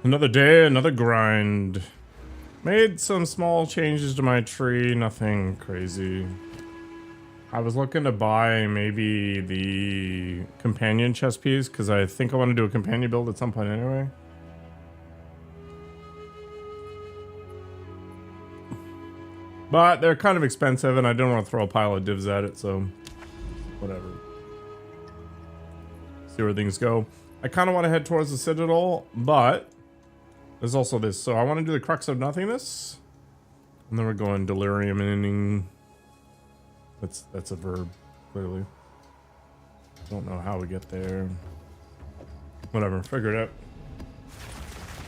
Another day, another grind. Made some small changes to my tree, nothing crazy. I was looking to buy maybe the companion chess piece because I think I want to do a companion build at some point anyway. But they're kind of expensive and I didn't want to throw a pile of divs at it, so whatever. See where things go. I kind of want to head towards the Citadel, but there's also this. So I want to do the Crux of Nothingness. And then we're going Delirium ending. That's a verb, clearly. Don't know how we get there. Whatever, figure it out.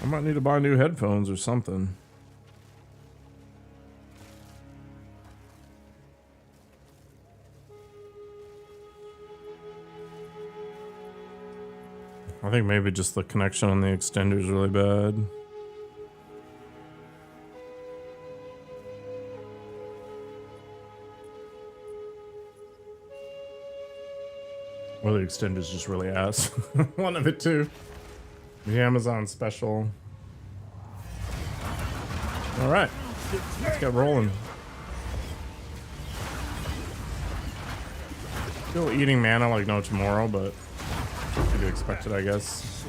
I might need to buy new headphones or something. I think maybe just the connection on the extender is really bad. Or the extender's just really ass. One of it too. The Amazon special. Alright. Let's get rolling. Still eating mana like no tomorrow, but to be expected, I guess.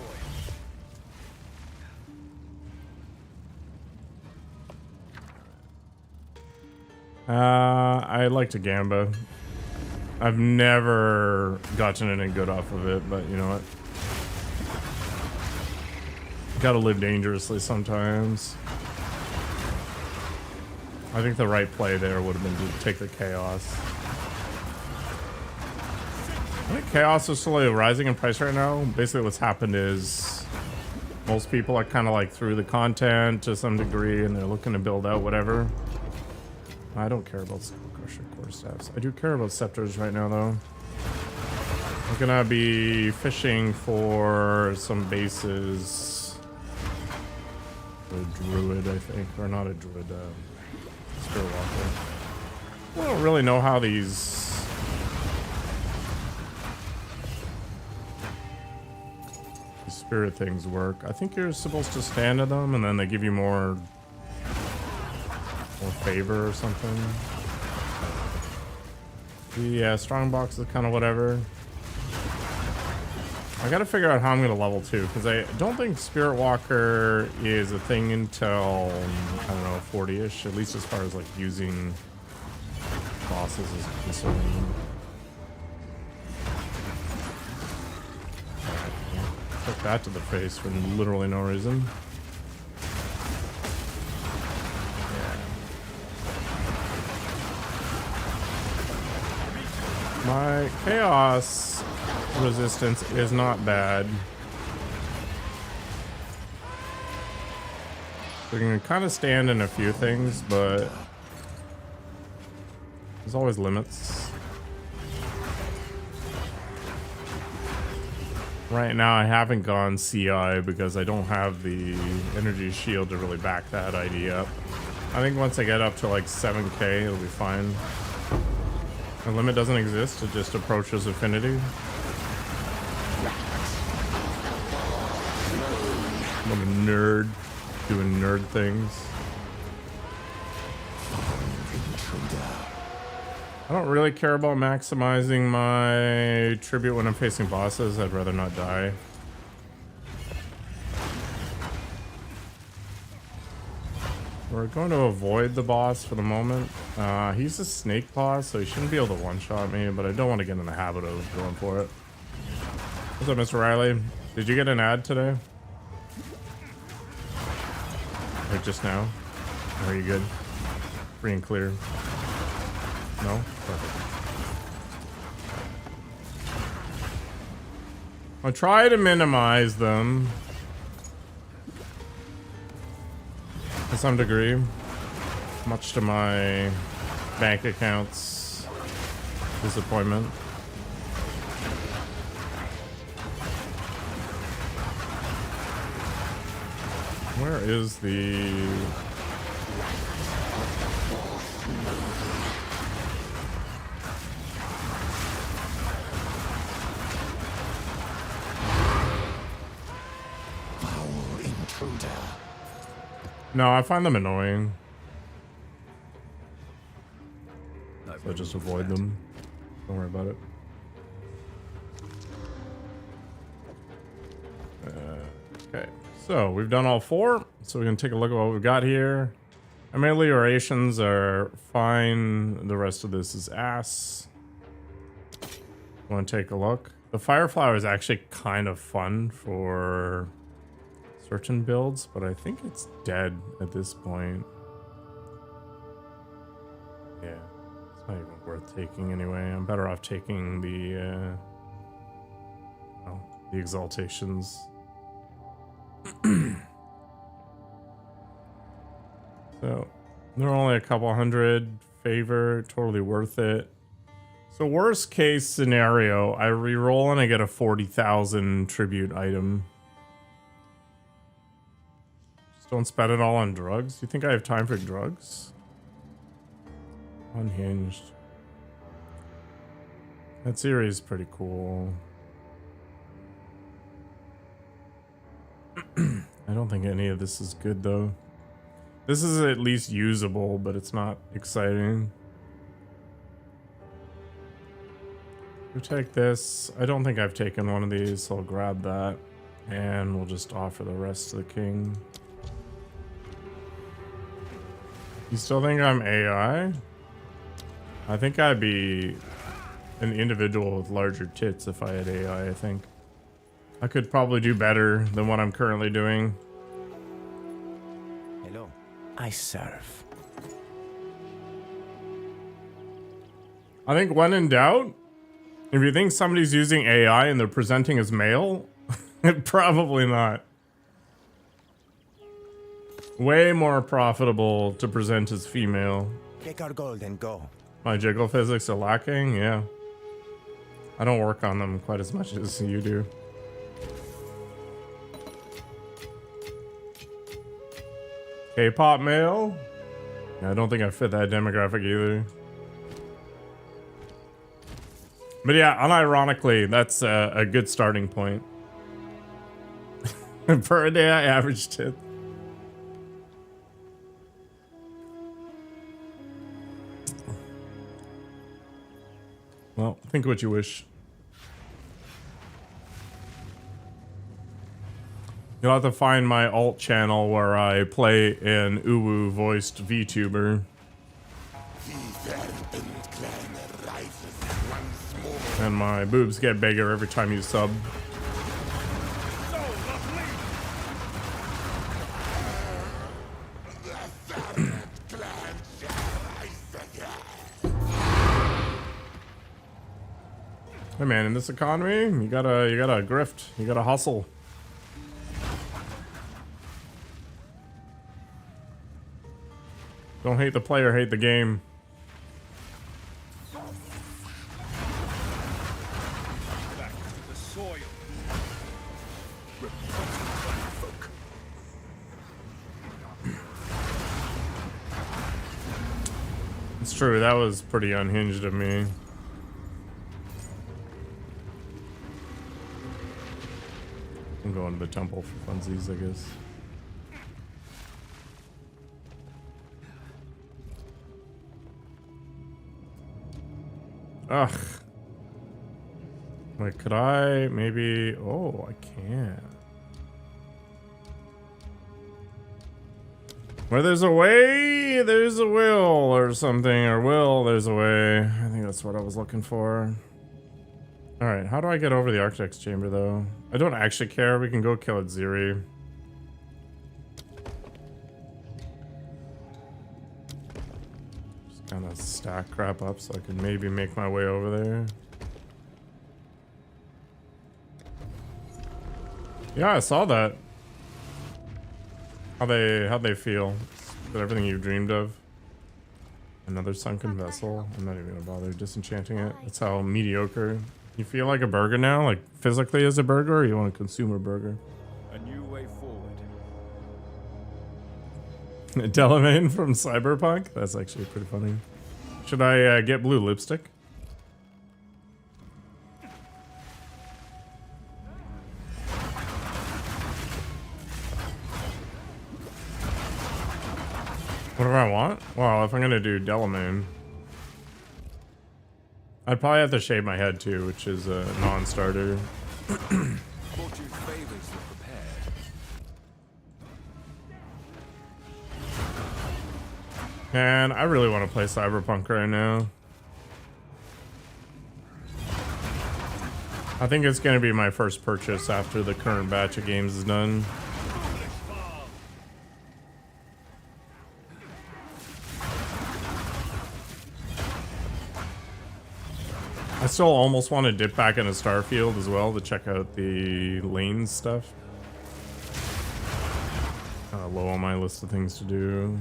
I like to Gamba. I've never gotten anything good off of it, but you know what? Gotta live dangerously sometimes. I think the right play there would have been to take the Chaos. I think Chaos is slowly rising in price right now. Basically what's happened is most people are kind of like through the content to some degree and they're looking to build out whatever. I don't care about Skull Crusher core staffs. I do care about scepters right now though. I'm gonna be fishing for some bases. A druid, I think, or not a druid, Spirit Walker. I don't really know how these spirit things work. I think you're supposed to stand to them and then they give you more favor or something. Yeah, strongbox is kind of whatever. I gotta figure out how I'm gonna level 2 because I don't think Spirit Walker is a thing until, I don't know, 40-ish, at least as far as like using bosses is concerned. Took that to the face for literally no reason. My chaos resistance is not bad. We can kind of stand in a few things, but there's always limits. Right now I haven't gone CI because I don't have the energy shield to really back that idea up. I think once I get up to like 7k it'll be fine. The limit doesn't exist, it just approaches affinity. I'm a nerd doing nerd things. I don't really care about maximizing my tribute when I'm facing bosses. I'd rather not die. We're going to avoid the boss for the moment. He's a snake boss, so he shouldn't be able to one-shot me, but I don't want to get in the habit of going for it. What's up, Mr. Riley? Did you get an ad today? Like just now? Or are you good? Free and clear? No? Perfect. I'll try to minimize them to some degree, much to my bank account's disappointment. Where is the... No, I find them annoying. So just avoid them. Don't worry about it. Okay, so we've done all 4. So we're gonna take a look at what we've got here. Ameliorations are fine. The rest of this is ass. Want to take a look? The Fireflower is actually kind of fun for certain builds, but I think it's dead at this point. Yeah, it's not even worth taking anyway. I'm better off taking the exaltations. So they're only a couple hundred favor, totally worth it. So worst case scenario, I reroll and I get a 40,000 tribute item. Just don't spend it all on drugs. You think I have time for drugs? Unhinged. That series is pretty cool. I don't think any of this is good though. This is at least usable, but it's not exciting. We take this. I don't think I've taken one of these, so I'll grab that. And we'll just offer the rest to the king. You still think I'm AI? I think I'd be an individual with larger tits if I had AI, I think. I could probably do better than what I'm currently doing. Hello. I serve. I think when in doubt, if you think somebody's using AI and they're presenting as male, probably not. Way more profitable to present as female. Take our gold and go. My jiggle physics are lacking, yeah. I don't work on them quite as much as you do. K-pop male? Yeah, I don't think I fit that demographic either. But yeah, unironically, that's a good starting point. Per day, I averaged it. Well, think what you wish. You'll have to find my alt channel where I play an Uwu voiced VTuber. And my boobs get bigger every time you sub. Hey man, in this economy, you gotta grift, you gotta hustle. Don't hate the player, hate the game. It's true, that was pretty unhinged of me. I'm going to the temple for funsies, I guess. Ugh. Wait, could I maybe... Oh, I can. Where there's a way, there's a will, or something. Or will, there's a way. I think that's what I was looking for. Alright, how do I get over the Architect's Chamber, though? I don't actually care. We can go kill Ziri. Just kind of stack crap up so I can maybe make my way over there. Yeah, I saw that. How'd they feel? Is that everything you dreamed of? Another sunken vessel? I'm not even gonna bother disenchanting it. That's how mediocre. You feel like a burger now? Like physically as a burger, or you want to consume a burger? A new way forward. Delamain from Cyberpunk? That's actually pretty funny. Should I get blue lipstick? What do I want? Well, if I'm gonna do Delamain, I'd probably have to shave my head too, which is a non-starter. Fortune favors the prepared. Man, I really want to play Cyberpunk right now. I think it's gonna be my first purchase after the current batch of games is done. I still almost want to dip back into Starfield as well to check out the lanes stuff. Low on my list of things to do.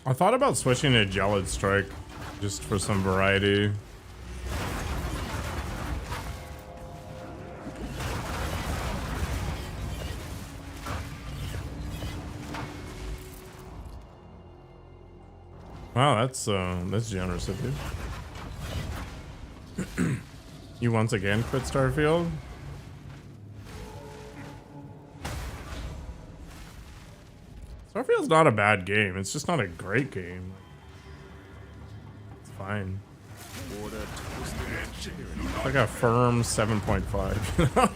I thought about switching to Gelid Strike just for some variety. Wow, that's generous of you. You once again quit Starfield? Starfield's not a bad game. It's just not a great game. It's fine. It's like a firm 7.5.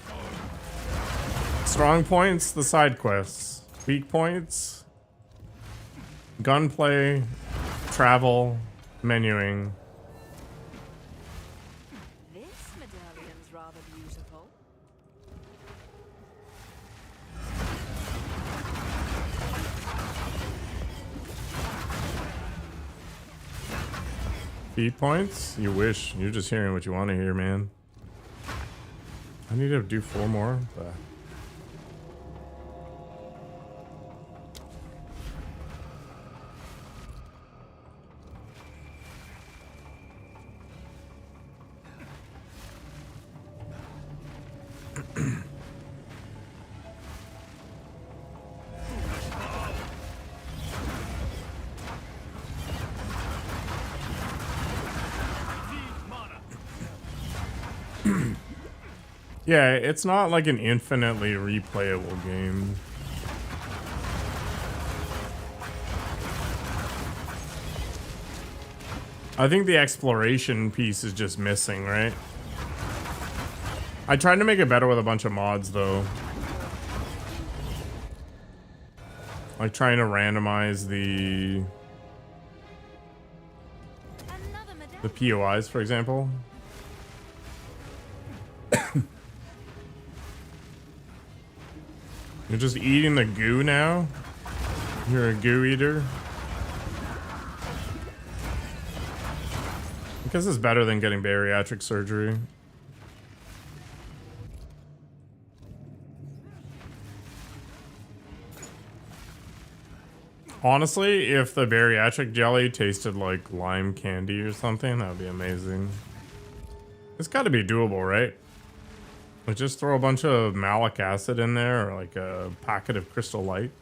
Strong points, the side quests. Weak points, gunplay, travel, menuing. This medallion's rather beautiful. Feed points? You wish. You're just hearing what you want to hear, man. I need to do 4 more. But yeah, it's not like an infinitely replayable game. I think the exploration piece is just missing, right? I tried to make it better with a bunch of mods, though. Like trying to randomize the POIs, for example. You're just eating the goo now? You're a goo eater? I guess it's better than getting bariatric surgery. Honestly, if the bariatric jelly tasted like lime candy or something, that would be amazing. It's got to be doable, right? Like just throw a bunch of malic acid in there, or like a packet of Crystal Light.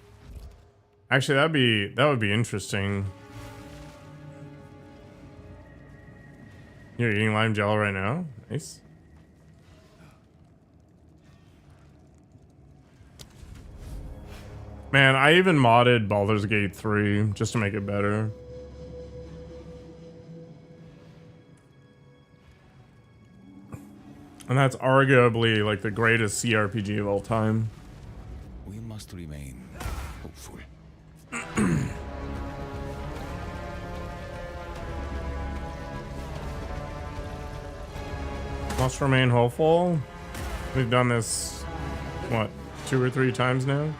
Actually, that would be interesting. You're eating lime jello right now? Nice. Man, I even modded Baldur's Gate 3 just to make it better. And that's arguably like the greatest CRPG of all time. We must remain hopeful. Must remain hopeful. We've done this, what, 2 or 3 times now?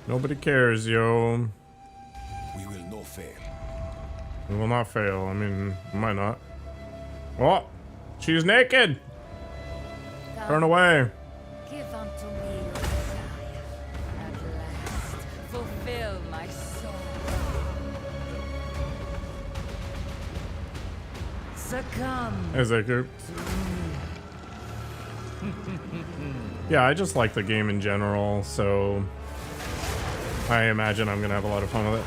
Nobody cares, yo. We will not fail. We will not fail. I mean, we might not. Oh, she's naked. Turn away. Give unto me your desire. At last, fulfill my soul. Succumb. Hey, Zaku. Yeah, I just like the game in general, so I imagine I'm gonna have a lot of fun with it.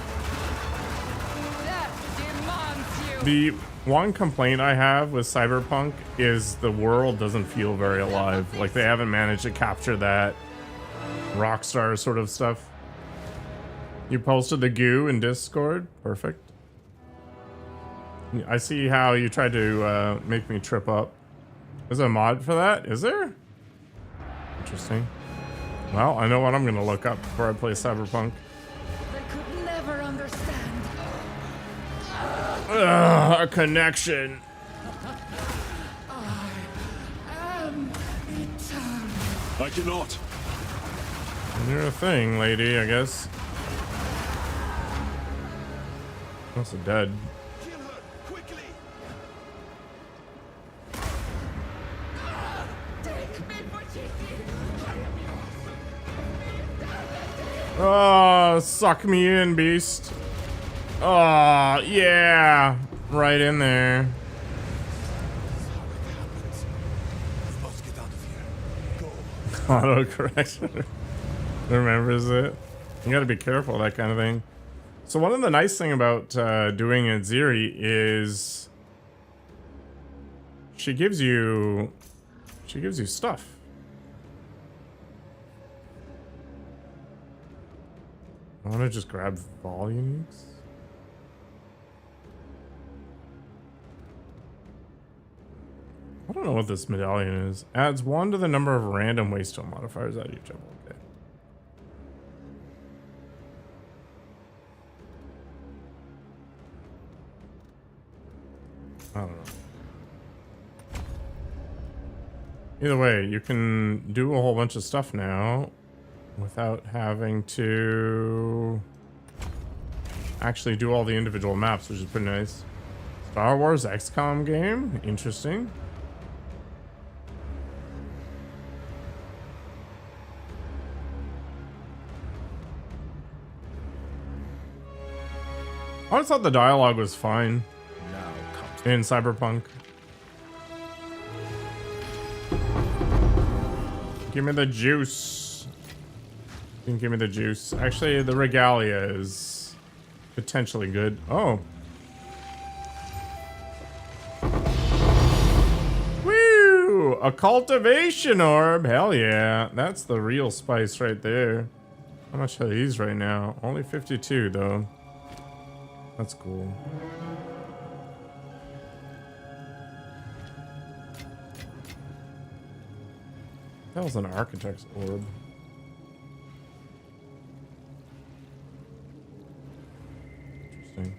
Death demands you. The one complaint I have with Cyberpunk is the world doesn't feel very alive. Like they haven't managed to capture that Rockstar sort of stuff. You posted the goo in Discord. Perfect. I see how you tried to make me trip up. There's a mod for that? Is there? Interesting. Well, I know what I'm gonna look up before I play Cyberpunk. They could never understand. Ugh, a connection. I cannot. You're a thing, lady, I guess. Also dead. Kill her quickly. Oh, suck me in, beast. Oh, yeah. Right in there. Let's get out of here. Go. Auto correction. Remembers it. You gotta be careful, that kind of thing. So one of the nice thing about doing it Ziri is she gives you stuff. I want to just grab vol uniques. I don't know what this medallion is. Adds 1 to the number of random waystone modifiers at each level. Okay. I don't know. Either way, you can do a whole bunch of stuff now without having to actually do all the individual maps, which is pretty nice. Star Wars XCOM game? Interesting. I always thought the dialogue was fine in Cyberpunk. Give me the juice. You can give me the juice. Actually, the regalia is potentially good. Oh. Woo! A cultivation orb. Hell yeah. That's the real spice right there. How much are these right now? Only 52 though. That's cool. That was an architect's orb. Interesting.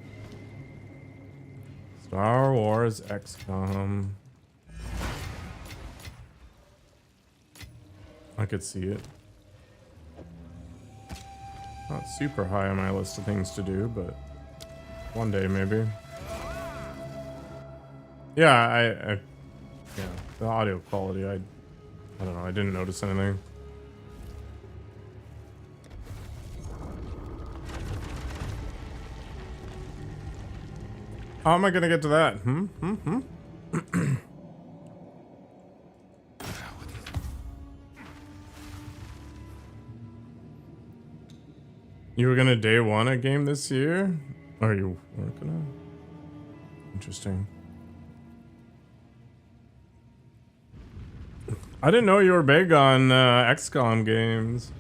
Star Wars XCOM. I could see it. Not super high on my list of things to do, but one day maybe. Yeah, yeah, the audio quality, I don't know, I didn't notice anything. How am I gonna get to that? You were gonna day one a game this year? Or you weren't gonna? Interesting. I didn't know you were big on XCOM games.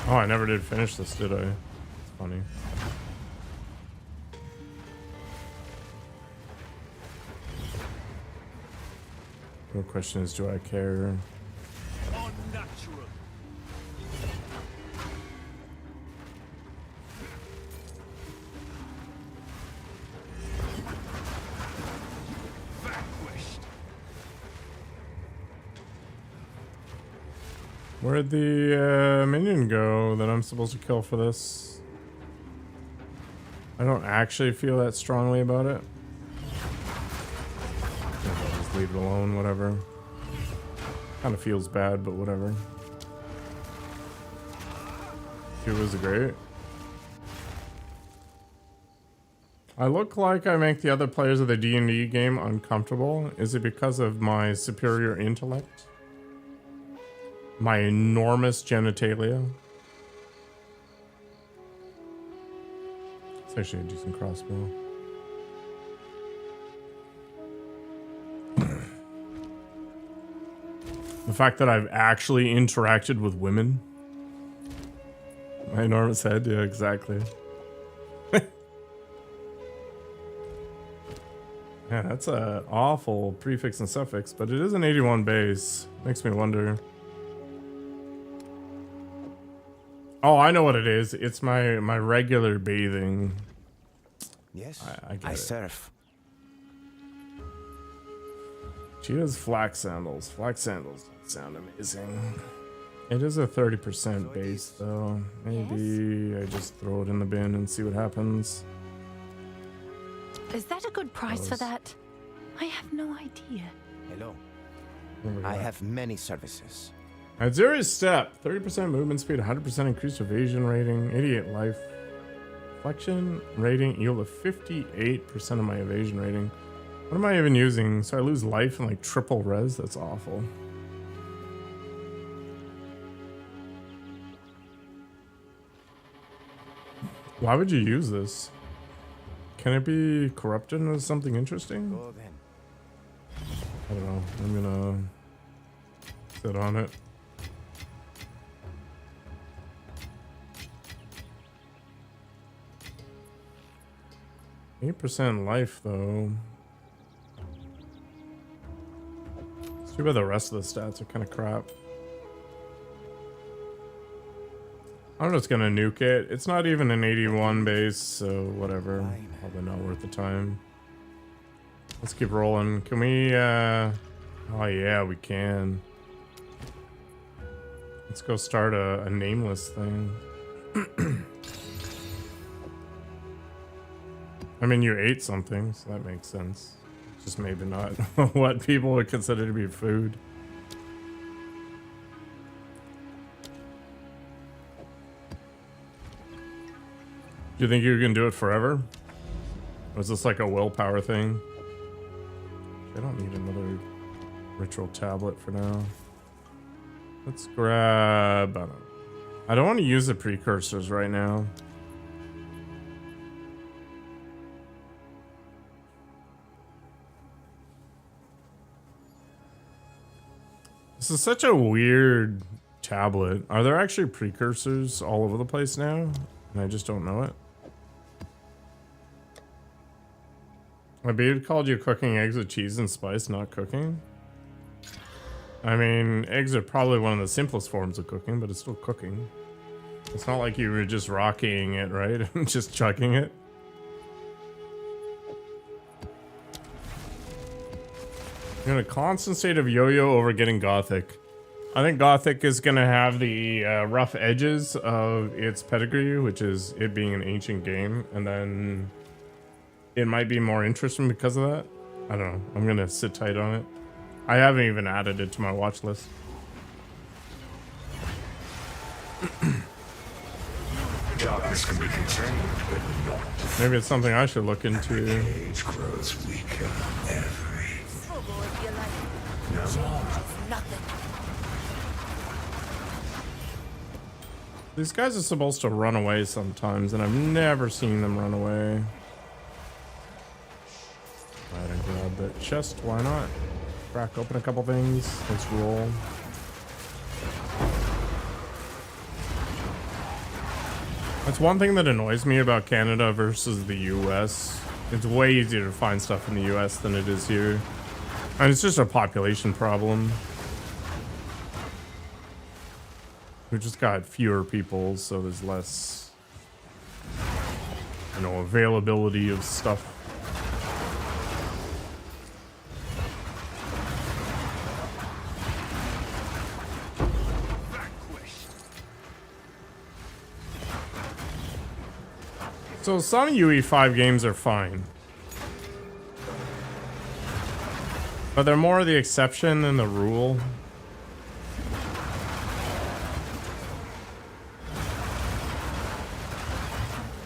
Oh, I never did finish this, did I? It's funny. The question is, do I care? Unnatural. Vanquished. Where'd the minion go that I'm supposed to kill for this? I don't actually feel that strongly about it. I'll just leave it alone, whatever. Kind of feels bad, but whatever. It was great. I look like I make the other players of the D&D game uncomfortable. Is it because of my superior intellect? My enormous genitalia? It's actually a decent crossbow. The fact that I've actually interacted with women. My enormous head, yeah, exactly. Yeah, that's a awful prefix and suffix, but it is an 81 base. Makes me wonder. Oh, I know what it is. It's my regular bathing. Yes, I get it. surf. She has flax sandals. Flax sandals sound amazing. It is a 30% base, though. Maybe I just throw it in the bin and see what happens. Is that a good price for that? I have no idea. Hello. I have many services. At zero step, 30% movement speed, 100% increased evasion rating, 88 life. Flexion rating, yield of 58% of my evasion rating. What am I even using? So I lose life and like triple res? That's awful. Why would you use this? Can it be corrupted into something interesting? Go then. I don't know. I'm gonna sit on it. %8 life though. It's too bad the rest of the stats are kind of crap. I'm just gonna nuke it. It's not even an 81 base, so whatever. Probably not worth the time. Let's keep rolling. Can we, oh yeah, we can. Let's go start a nameless thing. I mean, you ate something, so that makes sense. Just maybe not what people would consider to be food. Do you think you can do it forever? Or is this like a willpower thing? I don't need another ritual tablet for now. Let's grab... I don't want to use the precursors right now. This is such a weird tablet. Are there actually precursors all over the place now? And I just don't know it. My babe called you cooking eggs with cheese and spice not cooking? I mean, eggs are probably one of the simplest forms of cooking, but it's still cooking. It's not like you were just rocking it, right? And just chugging it. You're in a constant state of yo-yo over getting Gothic. I think Gothic is going to have the rough edges of its pedigree, which is it being an ancient game, and then it might be more interesting because of that. I don't know. I'm going to sit tight on it. I haven't even added it to my watch list. Darkness can be contained, but not. Maybe it's something I should look into. Age grows weaker every. Struggle if you like. No more. Nothing. These guys are supposed to run away sometimes, and I've never seen them run away. Alright, I grabbed that chest. Why not? Crack open a couple things. Let's roll. That's one thing that annoys me about Canada versus the US. It's way easier to find stuff in the US than it is here. And it's just a population problem. We just got fewer people, so there's less, you know, availability of stuff. So some UE5 games are fine, but they're more the exception than the rule.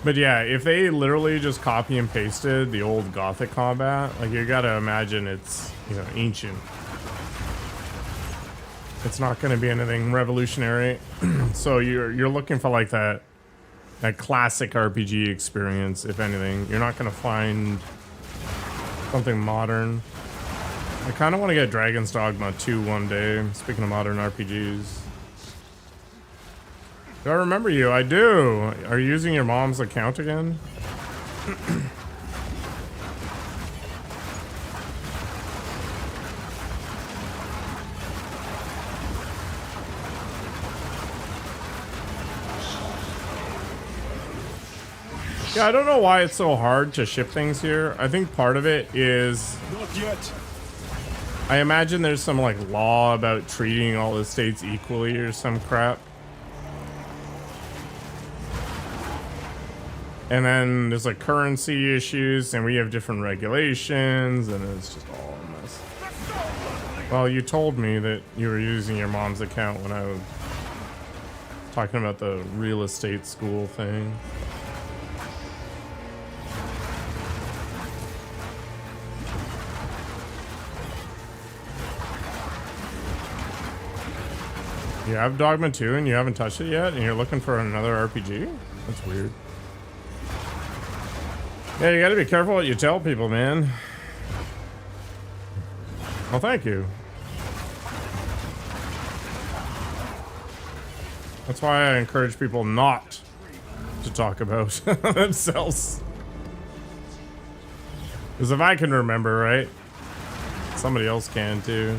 But yeah, if they literally just copy and pasted the old Gothic combat, like you gotta imagine it's, you know, ancient. It's not gonna be anything revolutionary. So you're looking for like that classic RPG experience, if anything. You're not gonna find something modern. I kind of want to get Dragon's Dogma 2 one day. Speaking of modern RPGs. Do I remember you? I do. Are you using your mom's account again? Yeah, I don't know why it's so hard to ship things here. I think part of it is... Not yet. I imagine there's some like law about treating all the states equally or some crap. And then there's like currency issues and we have different regulations and it's just all a mess. Well, you told me that you were using your mom's account when I was talking about the real estate school thing. You have Dogma 2 and you haven't touched it yet and you're looking for another RPG? That's weird. Yeah, you gotta be careful what you tell people, man. Well, thank you. That's why I encourage people not to talk about themselves. Because if I can remember, right? Somebody else can too.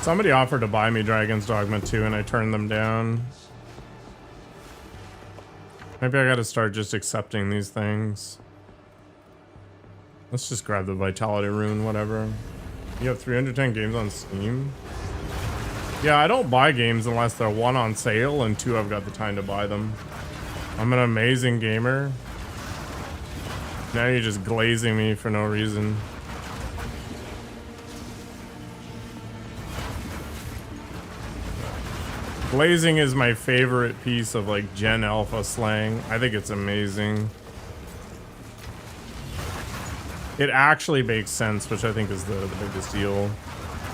Somebody offered to buy me Dragon's Dogma 2 and I turned them down. Maybe I gotta start just accepting these things. Let's just grab the Vitality Rune, whatever. You have 310 games on Steam? Yeah, I don't buy games unless they're 1 on sale and 2 I've got the time to buy them. I'm an amazing gamer. Now you're just glazing me for no reason. Glazing is my favorite piece of like Gen Alpha slang. I think it's amazing. It actually makes sense, which I think is the biggest deal.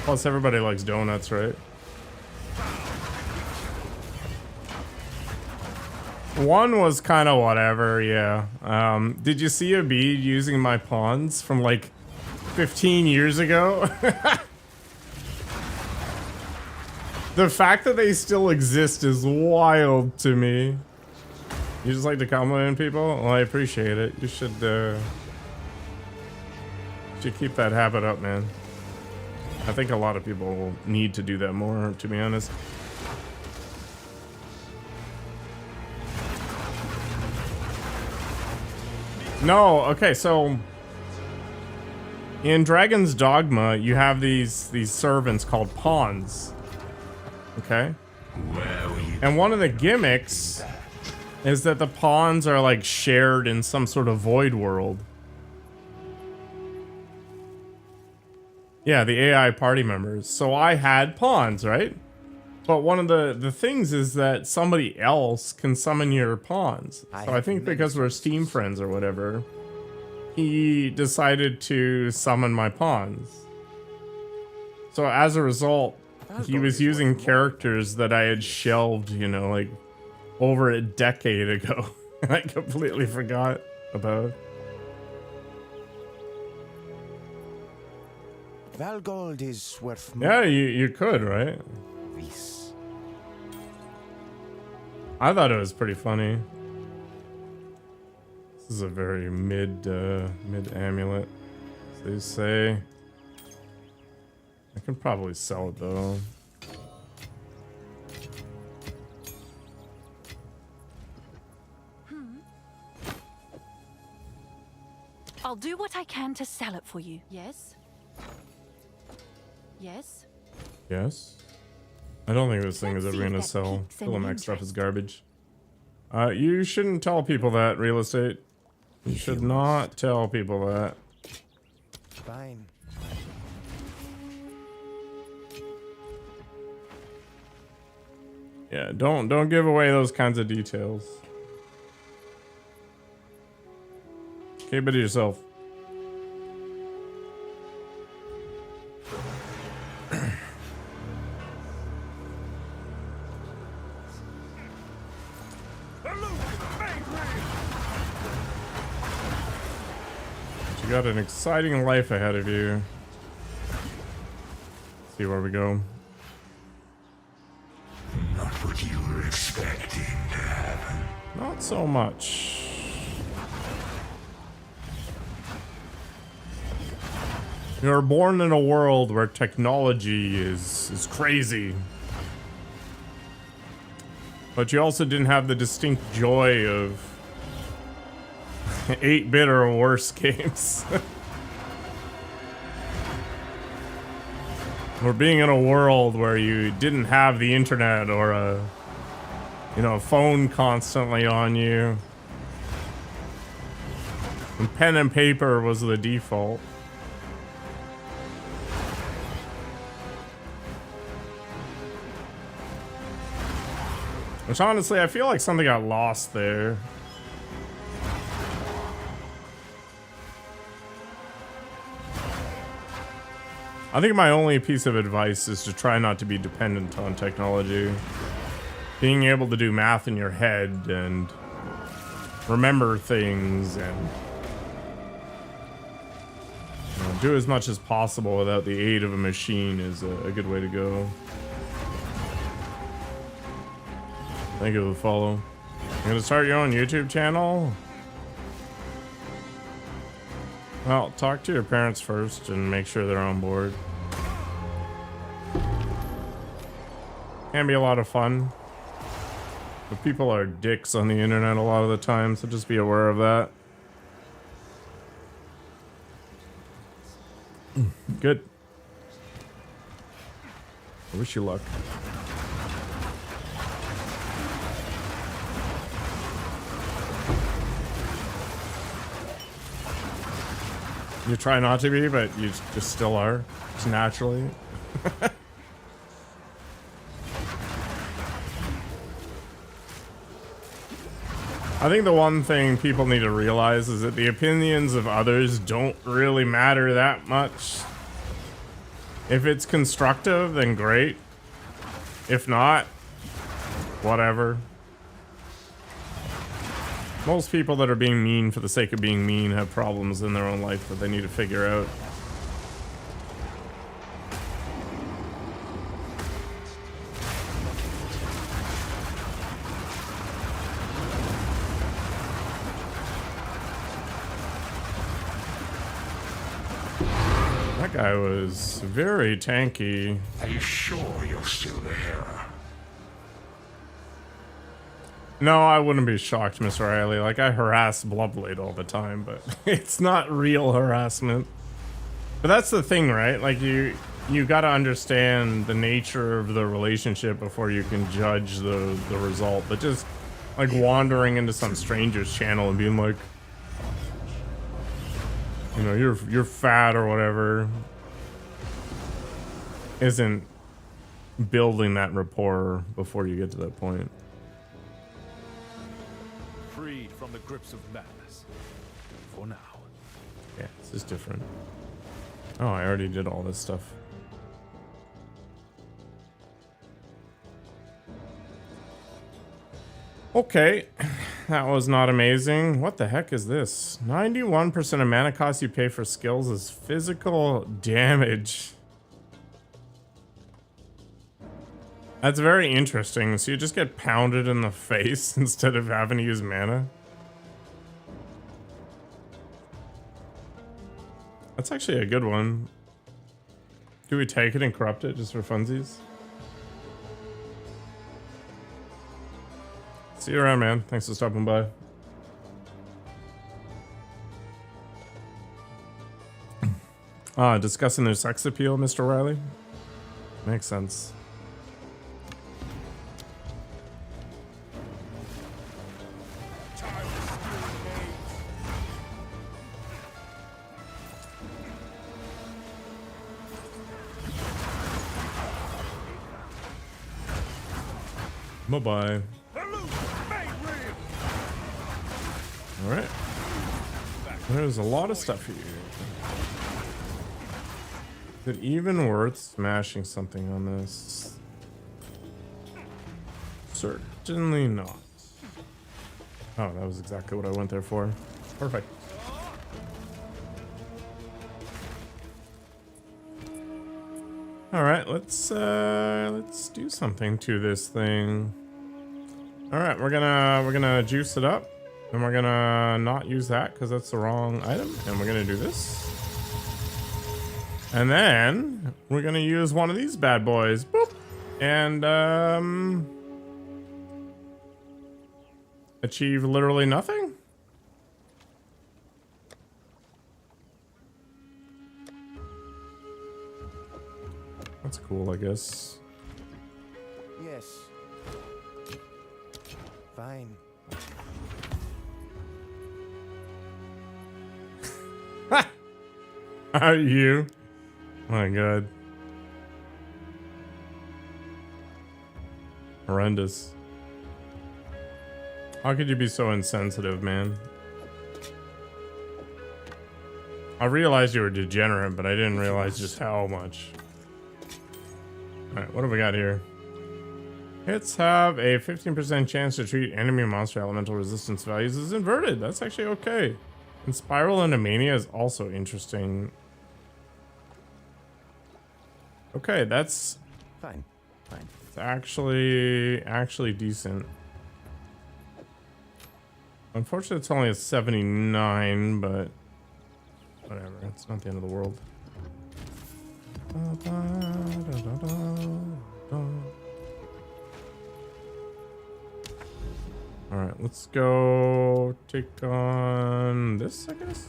Plus everybody likes donuts, right? One was kind of whatever, yeah. Did you see a bead using my pawns from like 15 years ago? The fact that they still exist is wild to me. You just like to compliment people? Well, I appreciate it. You should keep that habit up, man. I think a lot of people need to do that more, to be honest. No, okay, so in Dragon's Dogma, you have these servants called pawns. Okay. And one of the gimmicks is that the pawns are like shared in some sort of void world. Yeah, the AI party members. So I had pawns, right? But one of the things is that somebody else can summon your pawns. So I think because we're Steam friends or whatever, he decided to summon my pawns. So as a result, he was using characters that I had shelved, you know, like over a decade ago. I completely forgot about. Valgold is worth more. Yeah, you could, right? This. I thought it was pretty funny. This is a very mid amulet, as they say. I can probably sell it though. I'll do what I can to sell it for you. Yes? Yes? Yes? I don't think this thing is Let's ever see if gonna that sell. piques All any the Mac stuff is interest. garbage. You shouldn't tell people that, real estate. You should not tell people that. Fine. Yeah, don't give away those kinds of details. Keep it to yourself. You got an exciting life ahead of you. Let's see where we go. Not what you were expecting to happen. Not so much. You're born in a world where technology is crazy. But you also didn't have the distinct joy of 8-bit or worse games. Or being in a world where you didn't have the internet or a phone constantly on you. And pen and paper was the default. Which honestly, I feel like something got lost there. I think my only piece of advice is to try not to be dependent on technology. Being able to do math in your head and remember things and do as much as possible without the aid of a machine is a good way to go. Thank you for the follow. You're gonna start your own YouTube channel? Well, talk to your parents first and make sure they're on board. Can be a lot of fun. But people are dicks on the internet a lot of the time, so just be aware of that. Good. I wish you luck. You try not to be, but you just still are. Just naturally. I think the one thing people need to realize is that the opinions of others don't really matter that much. If it's constructive, then great. If not, whatever. Most people that are being mean for the sake of being mean have problems in their own life that they need to figure out. That guy was very tanky. Are you sure you're still there? No, I wouldn't be shocked, Miss Riley. Like, I harass Bloodblade all the time, but it's not real harassment. But that's the thing, right? Like, you gotta understand the nature of the relationship before you can judge the result. But just, like, wandering into some stranger's channel and being like, you know, you're fat or whatever, isn't building that rapport before you get to that point. Freed from the grips of madness. For now. Yeah, this is different. Oh, I already did all this stuff. Okay, that was not amazing. What the heck is this? 91% of mana cost you pay for skills is physical damage. That's very interesting. So you just get pounded in the face instead of having to use mana? That's actually a good one. Do we take it and corrupt it just for funsies? See you around, man. Thanks for stopping by. Discussing their sex appeal, Mr. Riley? Makes sense. Bye-bye. Alright. There's a lot of stuff here. Is it even worth smashing something on this? Certainly not. Oh, that was exactly what I went there for. Perfect. All right, let's do something to this thing. All right, we're gonna juice it up, and we're gonna not use that because that's the wrong item, and we're gonna do this, and then we're gonna use one of these bad boys. Boop, and achieve literally nothing. That's cool, I guess. Yes. Fine. Are you? Oh my god. Horrendous. How could you be so insensitive, man? I realized you were degenerate, but I didn't realize just how much. Alright, what have we got here? Hits have a 15% chance to treat enemy monster elemental resistance values as inverted. That's actually okay. And Spiral into Mania is also interesting. Okay, that's Fine. Fine. it's actually decent. Unfortunately, it's only a 79, but whatever. It's not the end of the world. All right, let's go take on this, I guess.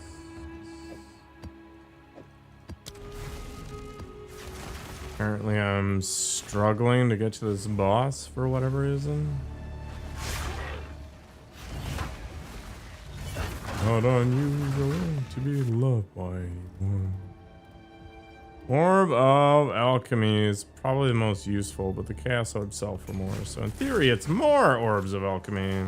Apparently, I'm struggling to get to this boss for whatever reason. Not unusual to be loved by one. Orb of Alchemy is probably the most useful, but the Chaos Orb sell for more. So in theory, it's more Orbs of Alchemy.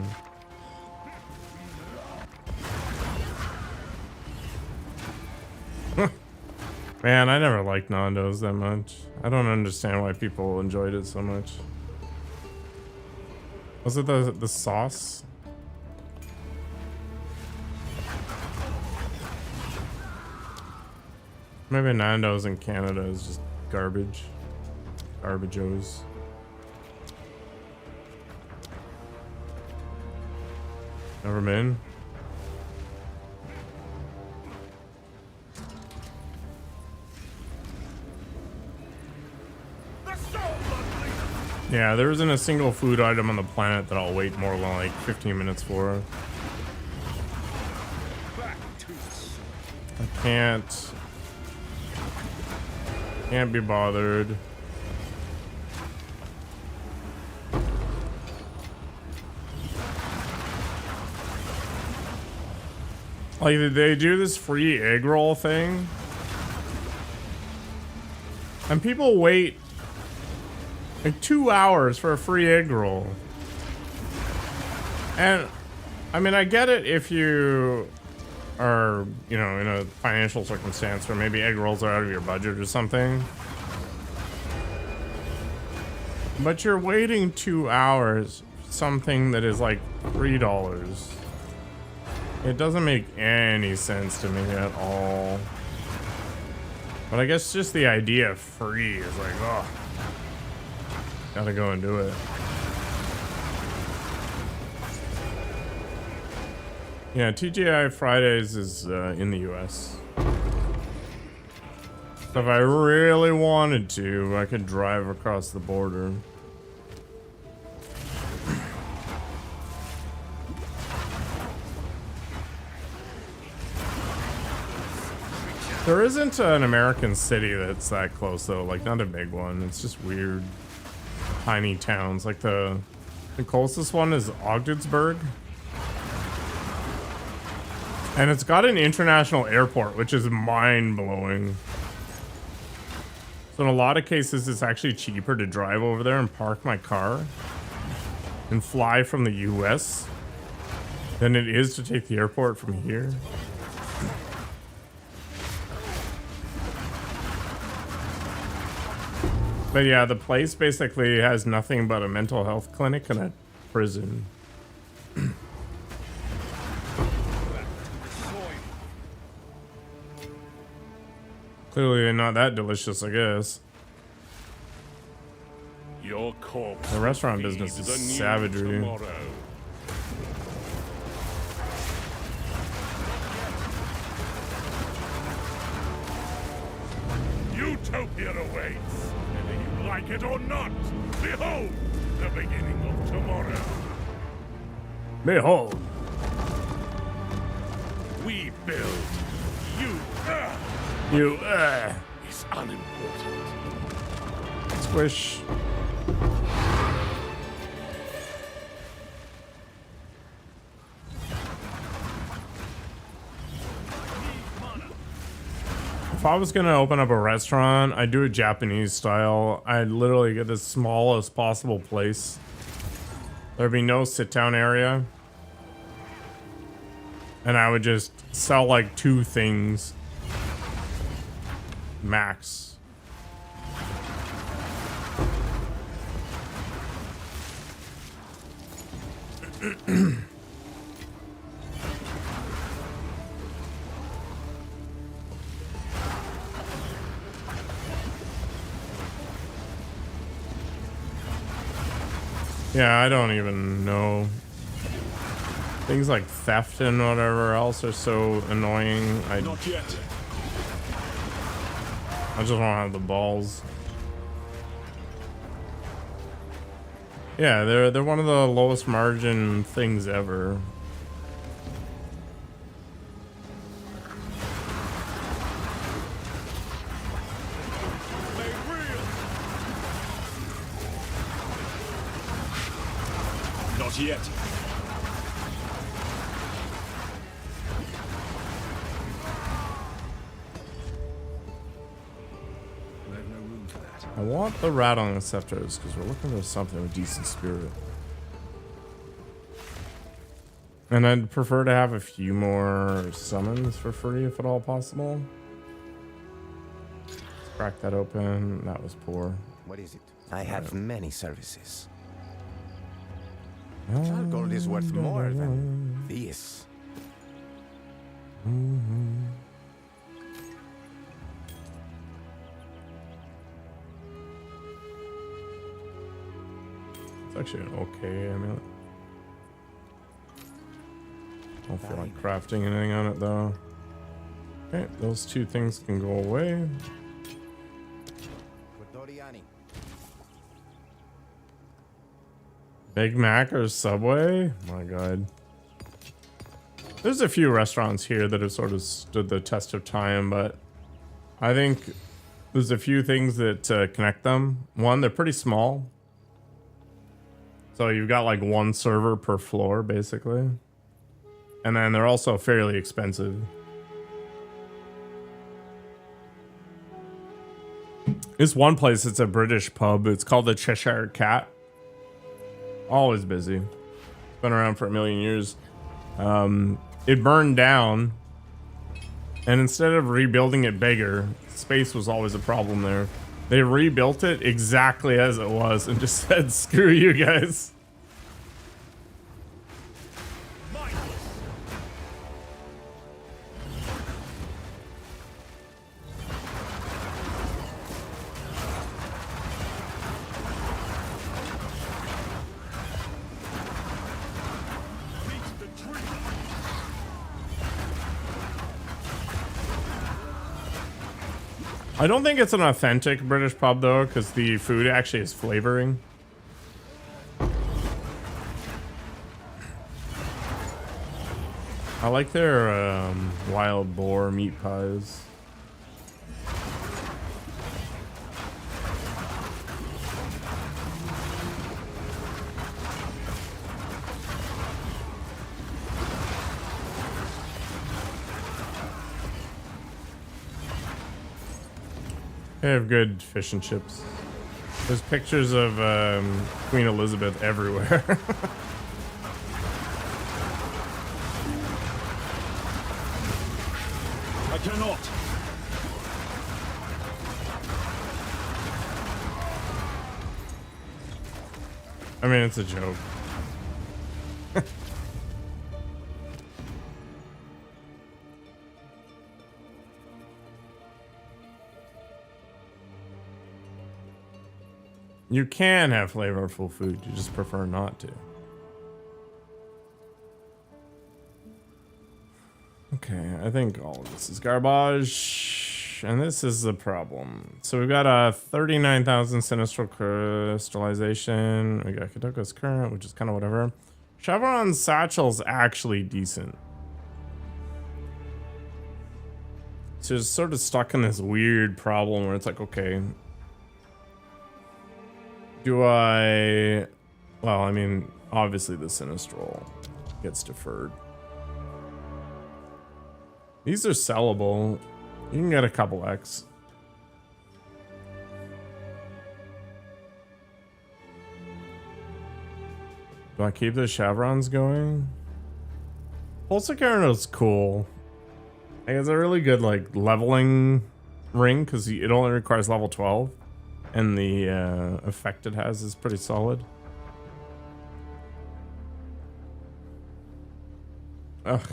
Man, I never liked Nando's that much. I don't understand why people enjoyed it so much. Was it the sauce? Maybe Nando's in Canada is just garbage. Garbageos. Never been. Yeah, there isn't a single food item on the planet that I'll wait more than like 15 minutes for. I can't be bothered. Like, did they do this free egg roll thing? And people wait like 2 hours for a free egg roll. And I mean, I get it if you are, you know, in a financial circumstance where maybe egg rolls are out of your budget or something. But you're waiting 2 hours for something that is like $3. It doesn't make any sense to me at all. But I guess just the idea of free is like, oh, gotta go and do it. Yeah, TGI Fridays is in the US. So if I really wanted to, I could drive across the border. There isn't an American city that's that close though, like not a big one. It's just weird tiny towns. Like the closest one is Ogdensburg. And it's got an international airport, which is mind-blowing. So in a lot of cases, it's actually cheaper to drive over there and park my car and fly from the US than it is to take the airport from here. But yeah, the place basically has nothing but a mental health clinic and a prison. Clearly not that delicious, I guess. Your corpse. The restaurant will business feed is the new savagery. tomorrow. Utopia awaits, whether you like it or not. Behold, the beginning of tomorrow. Behold. We build. You You, is unimportant. squish. If I was gonna open up a restaurant, I'd do it Japanese style. I'd literally get the smallest possible place. There'd be no sit-down area. And I would just sell like 2 things. Max. Yeah, I don't even know. Things like theft and whatever else are so annoying. Not yet. I just don't have the balls. Yeah, they're one of the lowest margin things ever. Not yet. We have no room for that. I want the rattling scepters because we're looking for something with decent spirit. And I'd prefer to have a few more summons for free if at all possible. Let's crack that open. That was poor. What is it? I have many services. Gold is worth more than this. It's actually an okay amulet. Don't feel like crafting anything on it though. Okay, those 2 things can go away. Big Mac or Subway? My God. There's a few restaurants here that have sort of stood the test of time, but I think there's a few things that connect them. One, they're pretty small. So you've got like 1 server per floor, basically. And then they're also fairly expensive. This one place, it's a British pub. It's called the Cheshire Cat. Always busy. It's been around for a million years. It burned down. And instead of rebuilding it bigger, space was always a problem there. They rebuilt it exactly as it was and just said, screw you guys. I don't think it's an authentic British pub though, because the food actually is flavoring. I like their wild boar meat pies. They have good fish and chips. There's pictures of Queen Elizabeth everywhere. I cannot. I mean, it's a joke. You can have flavorful food, you just prefer not to. Okay, I think all of this is garbage, and this is the problem. So we've got a 39,000 sinistral crystallization. We got Kadoka's current, which is kind of whatever. Chevron's satchel's actually decent. So it's sort of stuck in this weird problem where it's like, okay, do I... Well, I mean, obviously the sinistral gets deferred. These are sellable. You can get a couple X. Do I keep the chevrons going? Pulsar is cool. Like, it's a really good like leveling ring because it only requires level 12, and the effect it has is pretty solid. Ugh.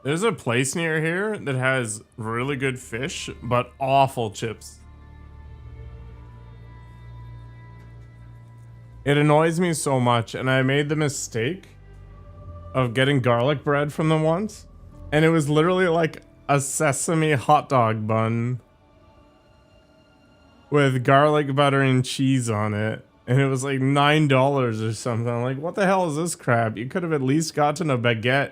There's a place near here that has really good fish, but awful chips. It annoys me so much, and I made the mistake of getting garlic bread from them once, and it was literally like a sesame hot dog bun with garlic butter and cheese on it, and it was like $9 or something. I'm like, what the hell is this crap? You could have at least gotten a baguette.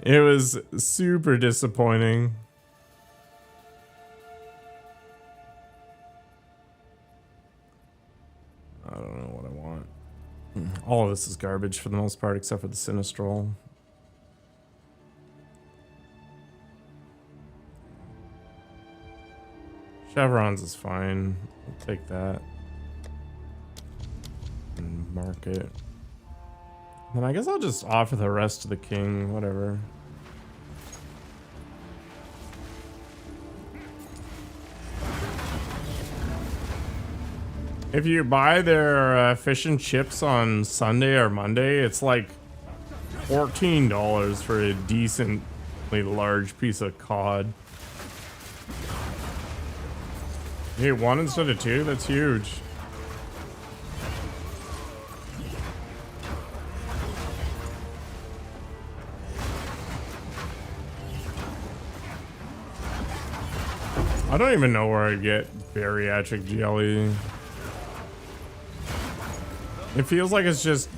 It was super disappointing. I don't know what I want. All of this is garbage for the most part, except for the sinistral. Chevrons is fine. I'll take that. And mark it. Then I guess I'll just offer the rest to the king, whatever. If you buy their fish and chips on Sunday or Monday, it's like $14 for a decently large piece of cod. Hey, one instead of two? That's huge. I don't even know where I get bariatric jelly. It feels like it's just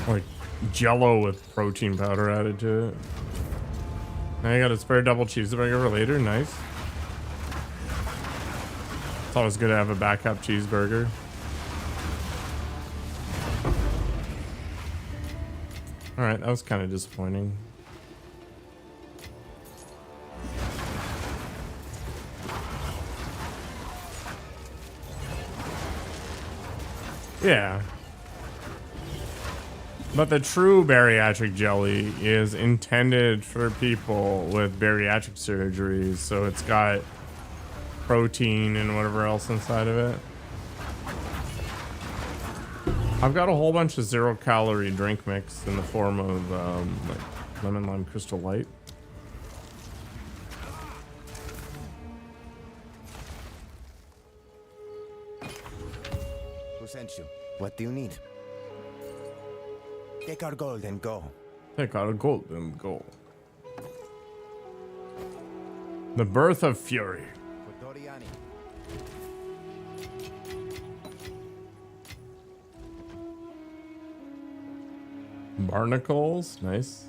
like Jello with protein powder added to it. Now you got a spare double cheeseburger for later. Nice. It's always good to have a backup cheeseburger. All right, that was kind of disappointing. Yeah. But the true bariatric jelly is intended for people with bariatric surgeries, so it's got protein and whatever else inside of it. I've got a whole bunch of 0-calorie drink mix in the form of like lemon lime crystal light. Who sent you? What do you need? Take our gold and go. Take out a gold and go. The birth of fury. Barnacles, nice.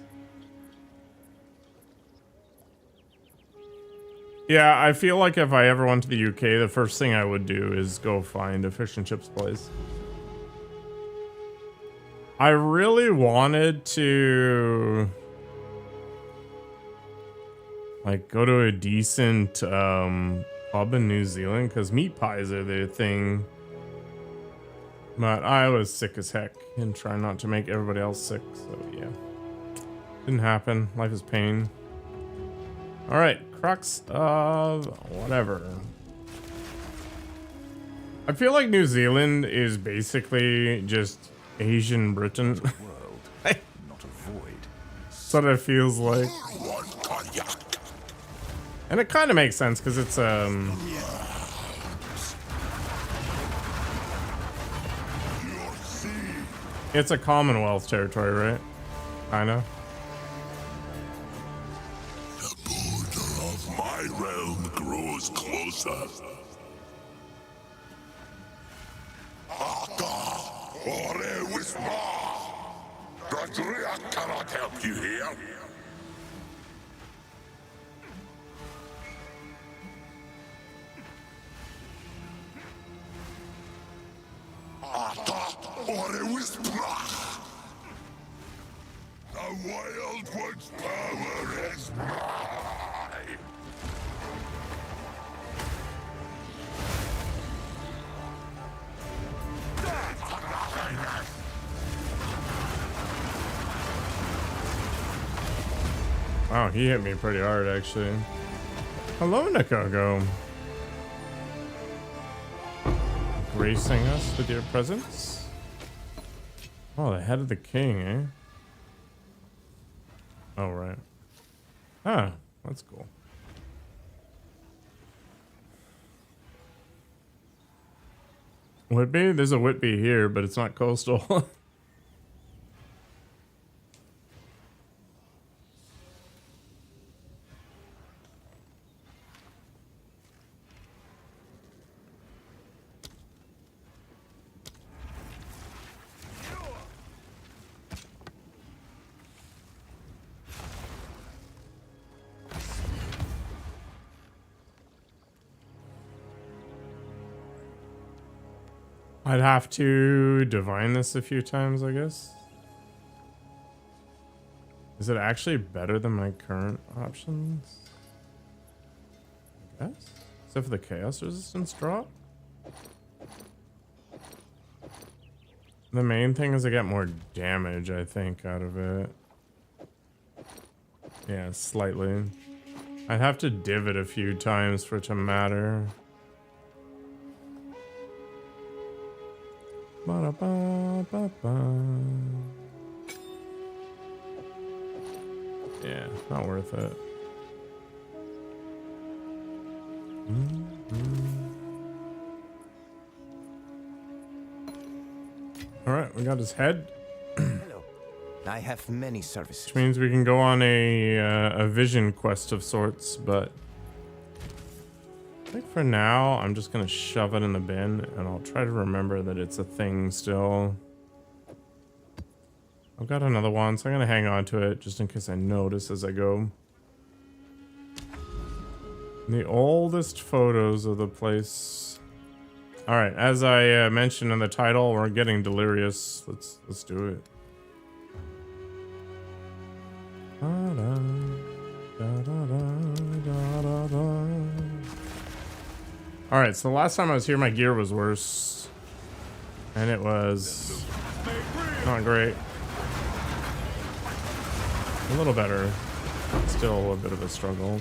Yeah, I feel like if I ever went to the UK, the first thing I would do is go find a fish and chips place. I really wanted to like go to a decent pub in New Zealand because meat pies are their thing. But I was sick as heck and trying not to make everybody else sick. So yeah, didn't happen. Life is pain. All right, crux of whatever. I feel like New Zealand is basically just Asian Britain. World, not a void. That's what it feels like. And it kind of makes sense because it's a Commonwealth territory, right? Kinda. The border of my realm grows closer. Dredria cannot help you here. The Wild One's power is mine. Wow, he hit me pretty hard, actually. Hello, Nikogo. Gracing us with your presence. Oh, the head of the king, eh? Oh, right. Ah, that's cool. Whitby? There's a Whitby here, but it's not coastal. I'd have to divine this a few times, I guess. Is it actually better than my current options? I guess. Except for the chaos resistance drop. The main thing is I get more damage, I think, out of it. Yeah, slightly. I'd have to div it a few times for it to matter. Ba-da-ba-ba-ba. Yeah, not worth it. All right, we got his head. Hello. I have many services. Which means we can go on a vision quest of sorts, but I think for now I'm just gonna shove it in the bin and I'll try to remember that it's a thing still. I've got another one, so I'm gonna hang on to it just in case I notice as I go. The oldest photos of the place. All right, as I mentioned in the title, we're getting delirious. Let's do it. All right, so the last time I was here, my gear was worse, and it was not great. A little better, still a bit of a struggle,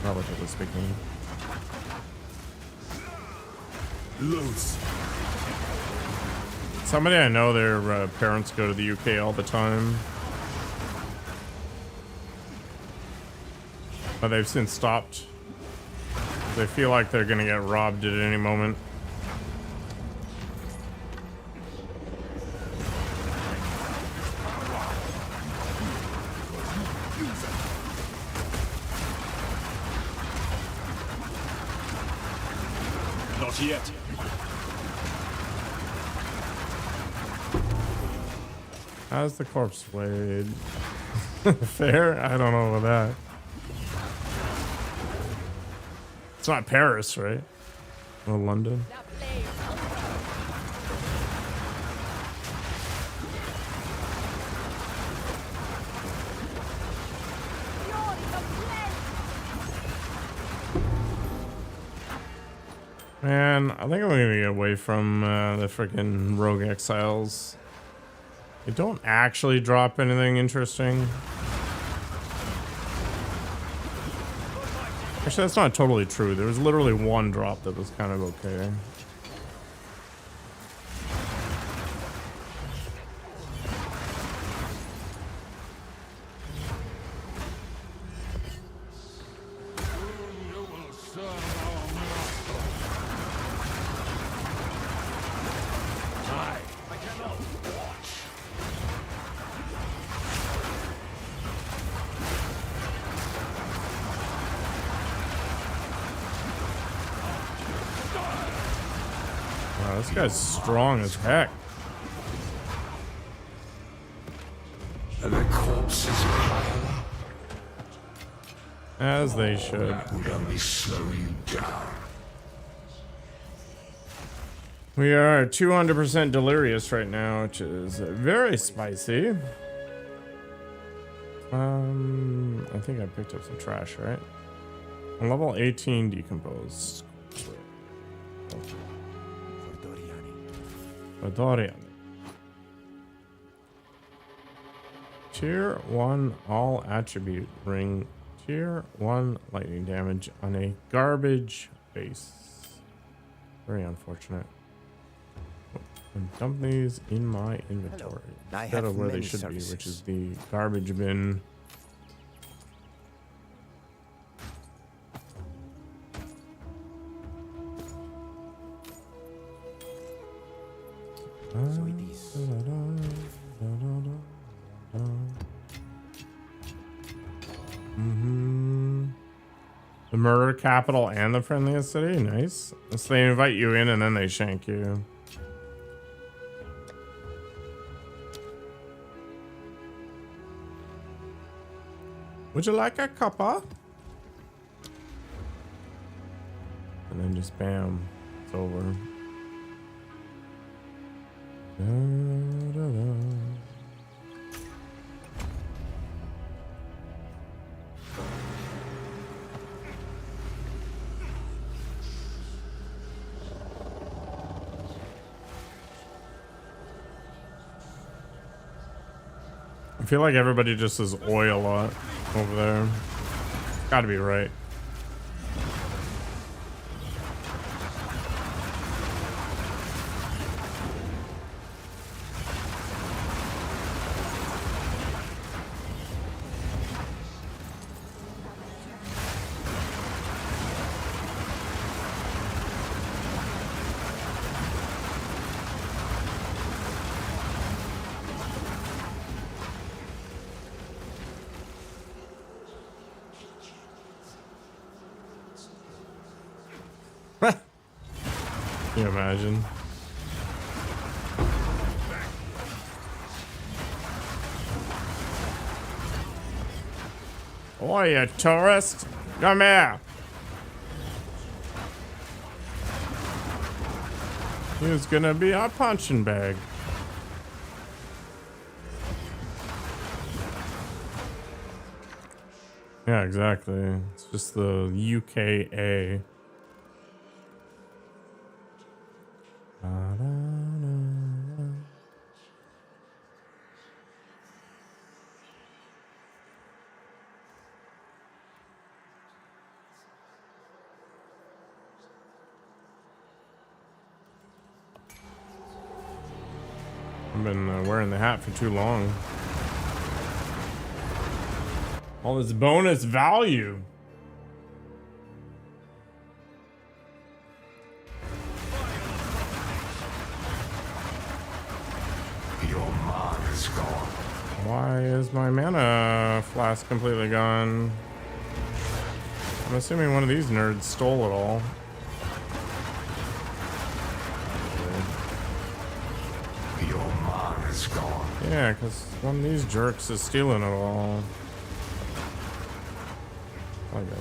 relatively speaking. Loose. Somebody I know, their parents go to the UK all the time, but they've since stopped. They feel like they're gonna get robbed at any moment. Not yet. How's the corpse weighed? Fair? I don't know about that. It's not Paris, right? Or London. Man, I think I'm gonna get away from the freaking rogue exiles. They don't actually drop anything interesting. Actually, that's not totally true. There was literally one drop that was kind of okay. Wow, this guy's strong as heck. And the corpses pile up. As they should. That would only slow you down. We are 200% delirious right now, which is very spicy. I think I picked up some trash, right? On level 18 decomposed. Dorian. Tier 1 all attribute ring. Tier 1 lightning damage on a garbage base. Very unfortunate. And dump these in my inventory. Instead of where they should be, which is the garbage bin. The murder capital and the friendliest city. Nice. So they invite you in and then they shank you. Would you like a cuppa? And then just bam, it's over. Da, da, da. I feel like everybody just says oil a lot over there. Gotta be right. Can you imagine? Oh, you tourist! Come here! He's gonna be our punching bag. Yeah, exactly. It's just the UKA. I've been wearing the hat for too long. All this bonus value. Your mana's gone. Why is my mana flask completely gone? I'm assuming one of these nerds stole it all. Your mana's gone. Yeah, because one of these jerks is stealing it all. I get it.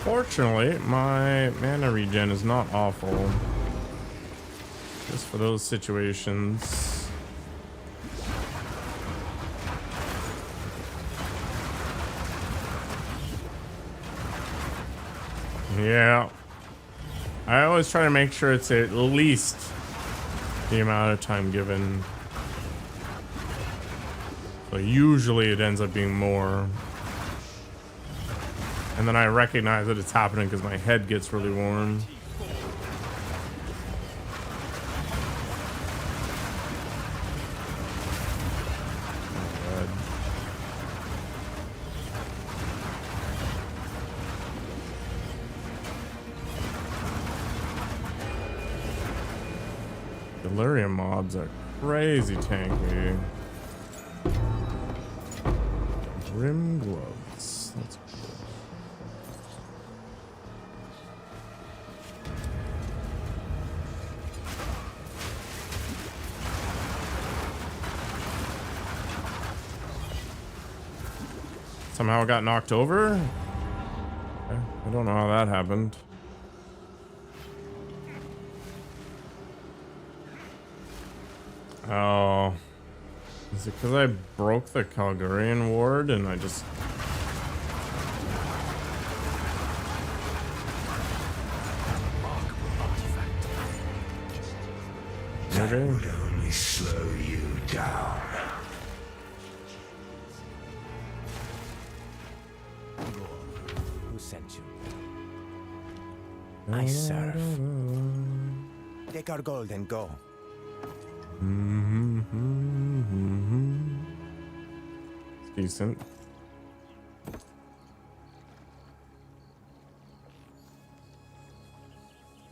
Fortunately, my mana regen is not awful. Just for those situations. Yeah. I always try to make sure it's at least the amount of time given. So usually it ends up being more. And then I recognize that it's happening because my head gets really warm. Delirium mobs are crazy tanky. Grim gloves. That's cool. Somehow it got knocked over? I don't know how that happened. Oh. Is it because I broke the Calgarian ward and I just... Okay. Would only slow you down. Who sent you? I serve. Take our gold and go. It's decent.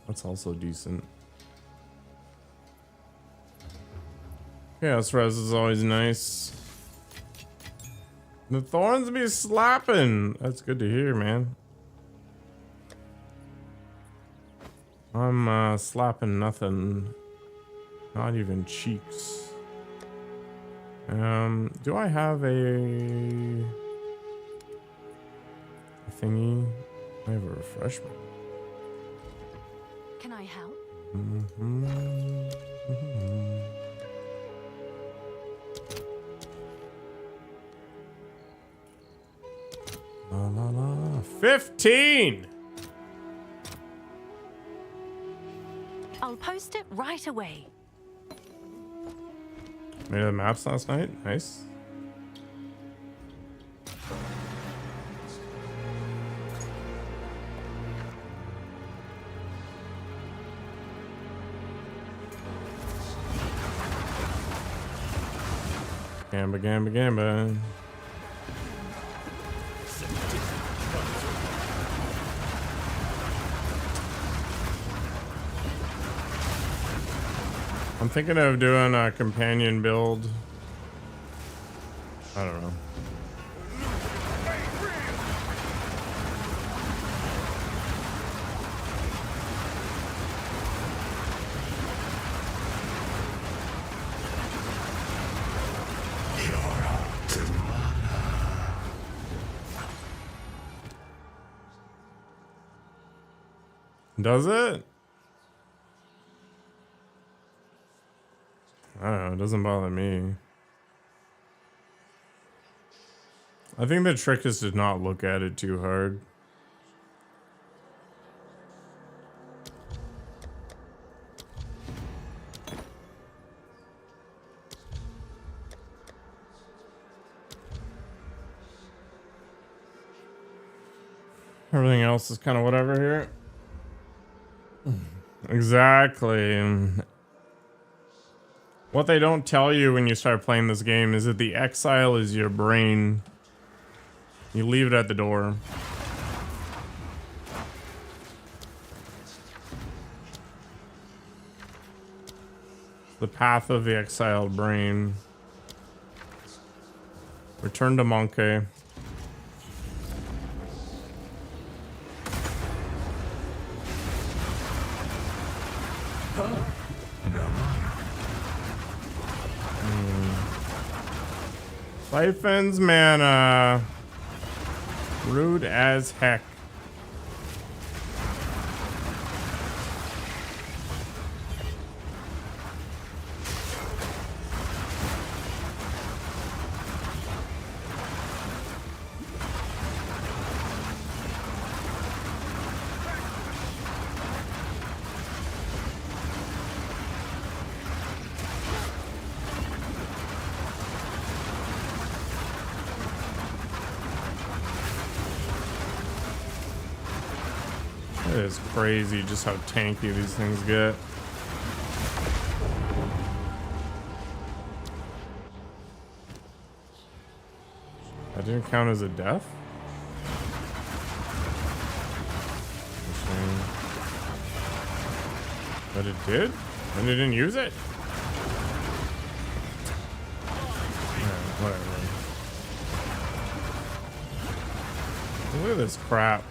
That's also decent. Chaos res is always nice. The thorns be slapping. That's good to hear, man. I'm slapping nothing. Not even cheeks. Do I have a thingy? I have a refreshment. Can I help? La la la. 15! I'll post it right away. Made the maps last night. Nice. Gamba, gamba, gamba. I'm thinking of doing a companion build. I don't know. Does it? I don't know, it doesn't bother me. I think the trick is to not look at it too hard. Everything else is kind of whatever here. Exactly. What they don't tell you when you start playing this game is that the exile is your brain. You leave it at the door. The path of the exiled brain. Return to Monkey. Siphons mana. Rude as heck. It is crazy just how tanky these things get. That didn't count as a death? But it did? And it didn't use it? Alright, whatever. Look at this crap.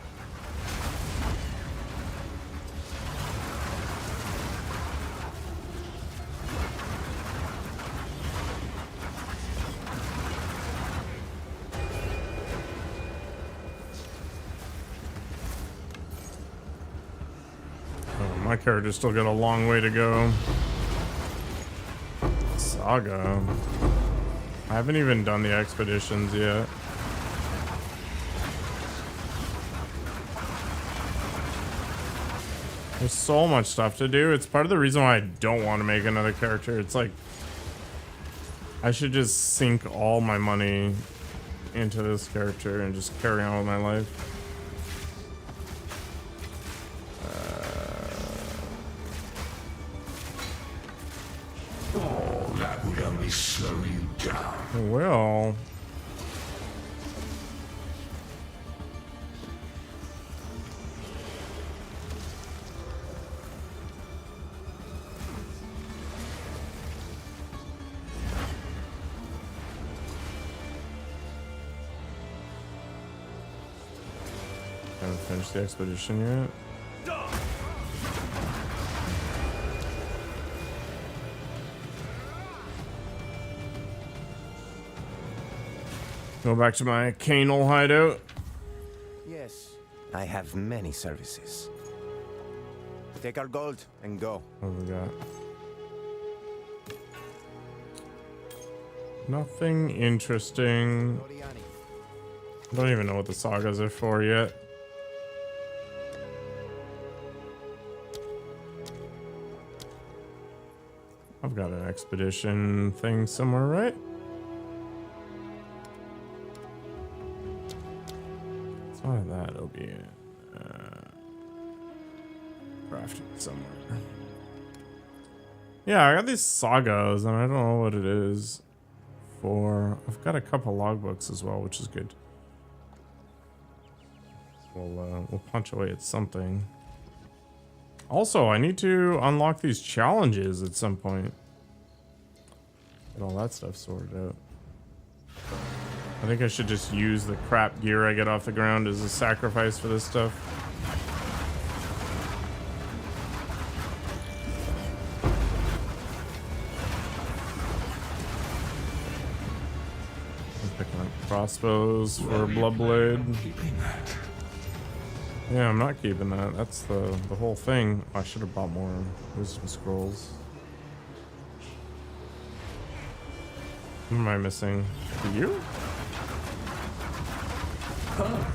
My character's still got a long way to go. Saga. I haven't even done the expeditions yet. There's so much stuff to do. It's part of the reason why I don't want to make another character. It's like I should just sink all my money into this character and just carry on with my life. Slow you down. Well, haven't finished the expedition yet. Go back to my canal hideout. Yes, I have many services. Take our gold and go. What have we got? Nothing interesting. I don't even know what the sagas are for yet. I've got an expedition thing somewhere, right? Not that, it'll be crafted somewhere. Yeah, I got these sagas and I don't know what it is for. I've got a couple logbooks as well, which is good. We'll punch away at something. Also, I need to unlock these challenges at some point. Get all that stuff sorted out. I think I should just use the crap gear I get off the ground as a sacrifice for this stuff. I'm picking up crossbows for a bloodblade. Yeah, I'm not keeping that. That's the whole thing. Oh, I should have bought more wisdom scrolls. What am I missing? You? No more.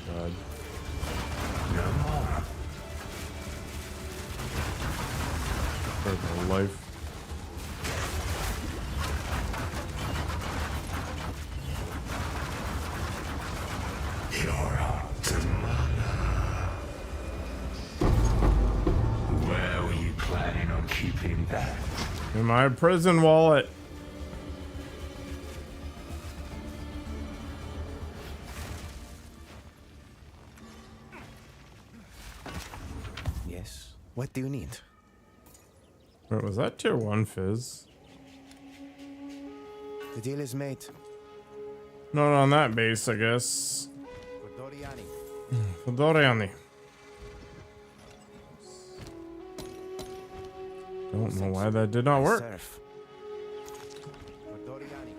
God. No more. For my life. You're out to mana. Where were you planning on keeping that? In my prison wallet. Yes. What do you need? Wait, was that tier 1 fizz? The deal is made. Not on that base, I guess. For Doriani. For Doriani. Don't know why that did not work. Surf. For Doriani.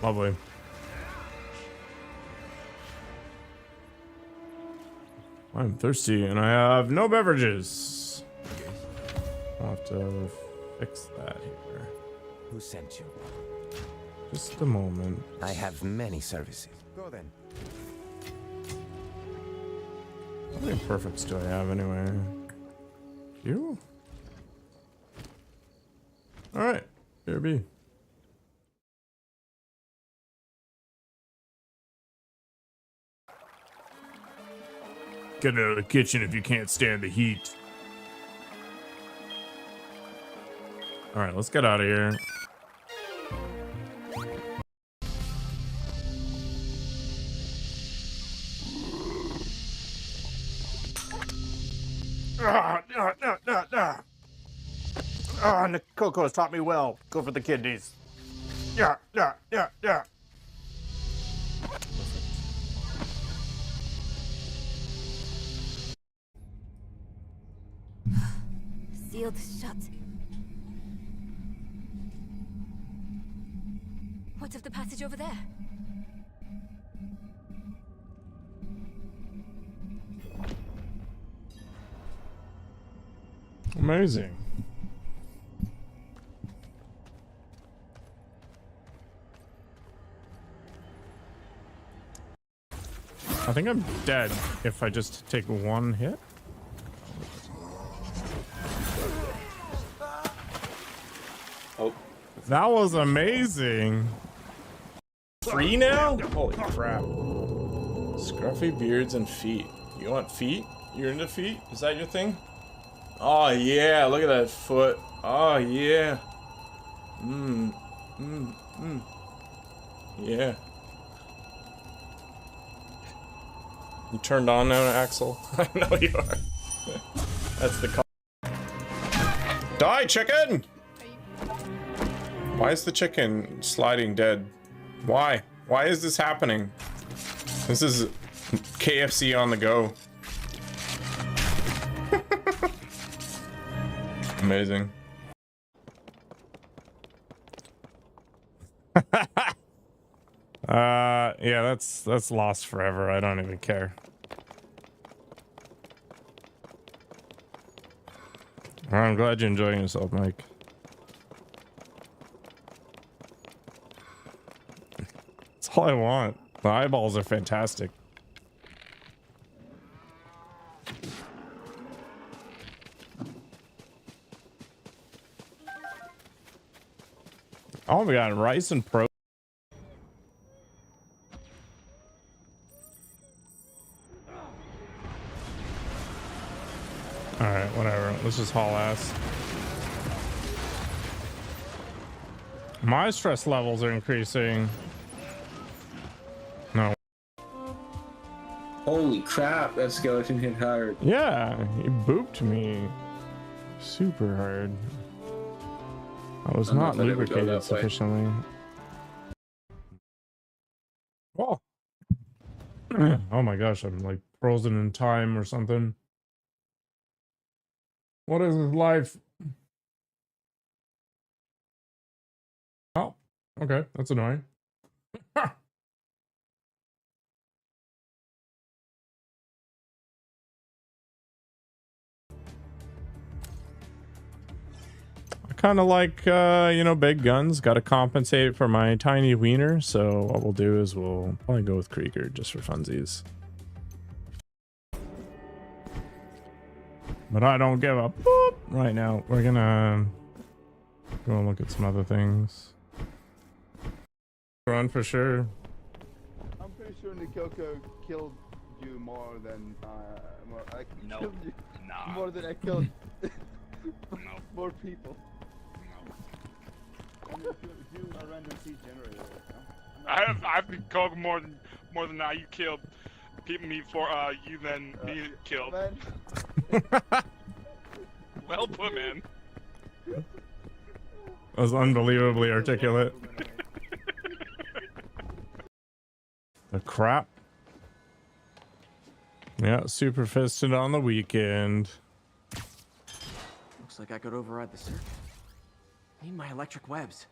Lovely. I'm thirsty and I have no beverages. I'll have to fix that here. Who sent you? Just a moment. I have many services. Go then. How many perfects do I have anyway? You? Alright, here be. Get out of the kitchen if you can't stand the heat. Alright, let's get out of here. Coco has taught me well. Go for the kidneys. Yeah. Sealed shut. What of the passage over there? Amazing. I think I'm dead if I just take one hit. Oh, That was amazing. 3 now? Holy crap. Scruffy beards and feet. You want feet? You're into feet? Is that your thing? Oh yeah, look at that foot. Oh yeah. Yeah. You turned on now, Axel? I know you are. That's the call. Die, chicken! Why is the chicken sliding dead? Why? Why is this happening? This is KFC on the go. Amazing. Yeah, that's lost forever. I don't even care. I'm glad you're enjoying yourself, Mike. That's all I want. The eyeballs are fantastic. Oh my god, rice and pro. Alright, whatever. Let's just haul ass. My stress levels are increasing. No. holy crap, that skeleton hit hard. Yeah, he booped me super hard. I was I don't know not if I'd ever go lubricated that way. sufficiently. Oh. Oh my gosh, I'm like frozen in time or something. What is his life? Oh, okay, that's annoying. I kind of like, you know, big guns. Got to compensate for my tiny wiener. So what we'll do is we'll probably go with Krieger just for funsies. But I don't give a boop right now. We're gonna go and look at some other things. Run for sure. I'm pretty sure Nikoko killed you more than I killed you more than I killed more people. I mean, if you a random seed generator. I've been killed more than that. You killed me for you then me killed. Man, Well put, man. That was unbelievably articulate. The crap. Yeah, super fisted on the weekend. Looks like I could override the circuit. I need my electric webs.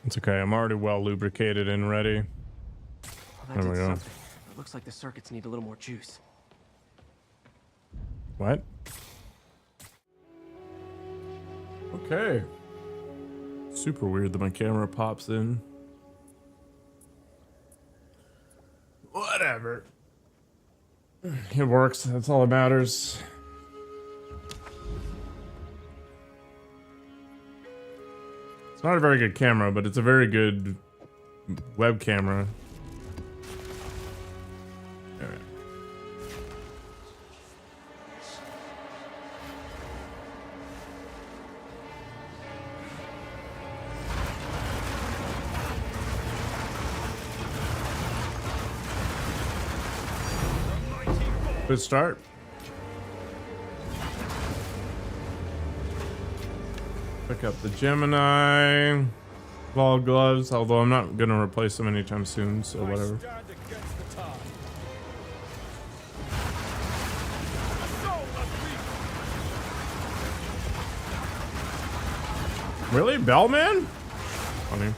It's okay. I'm already well lubricated and ready. Well, that There we did go. something. It looks like the circuits need a little more juice. What? Okay. Super weird that my camera pops in. Whatever. It works. That's all that matters. It's not a very good camera, but it's a very good web camera. All right. Good start. Pick up the Gemini ball gloves, although I'm not gonna replace them anytime soon, so whatever. Really? Bellman? Funny.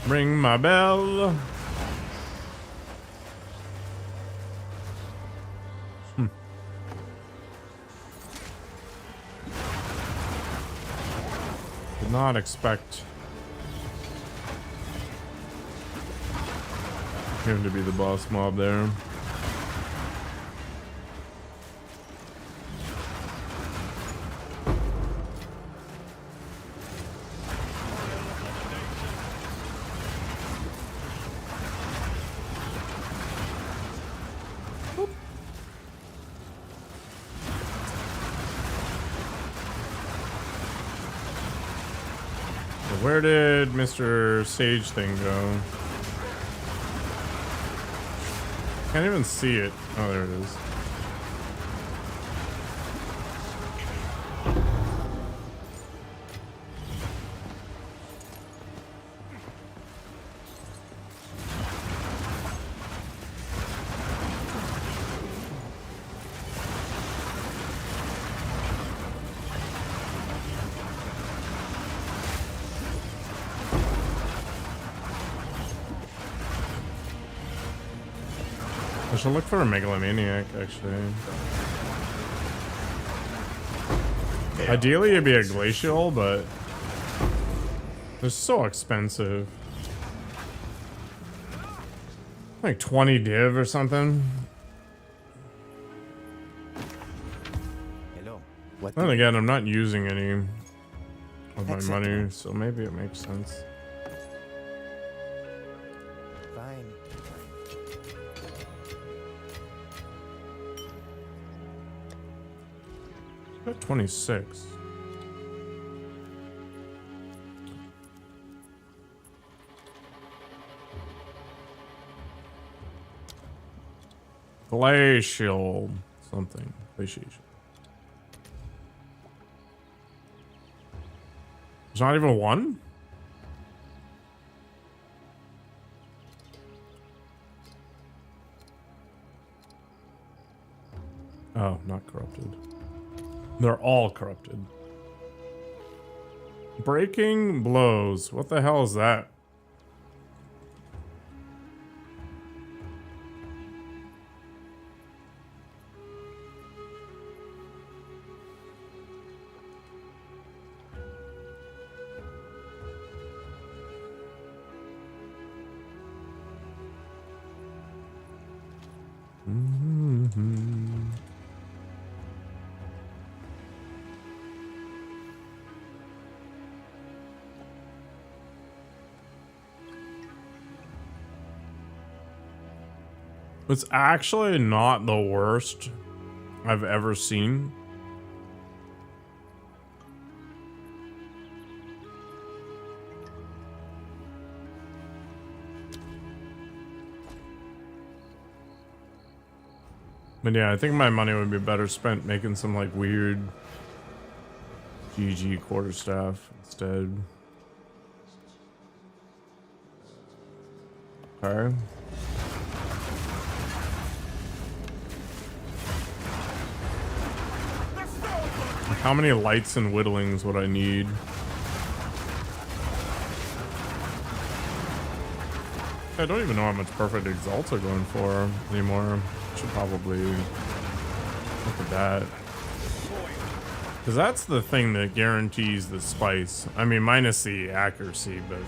Ring my bell. Did not expect him to be the boss mob there. Where did Mr. Sage thing go? Can't even see it. Oh, there it is. I should look for a megalomaniac, actually. Ideally, it'd be a glacial, but they're so expensive. Like 20 div or something. Hello. What? Then again, I'm not using any of my money, so maybe it makes sense. Fine. Got 26. Glacial something. Glaciation. There's not even one? Oh, not corrupted. They're all corrupted. Breaking blows. What the hell is that? It's actually not the worst I've ever seen. But yeah, I think my money would be better spent making some like weird GG quarterstaff instead. Okay. How many lights and whittlings would I need? I don't even know how much perfect exalts are going for anymore. Should probably look at that. Because that's the thing that guarantees the spice. I mean, minus the accuracy, but you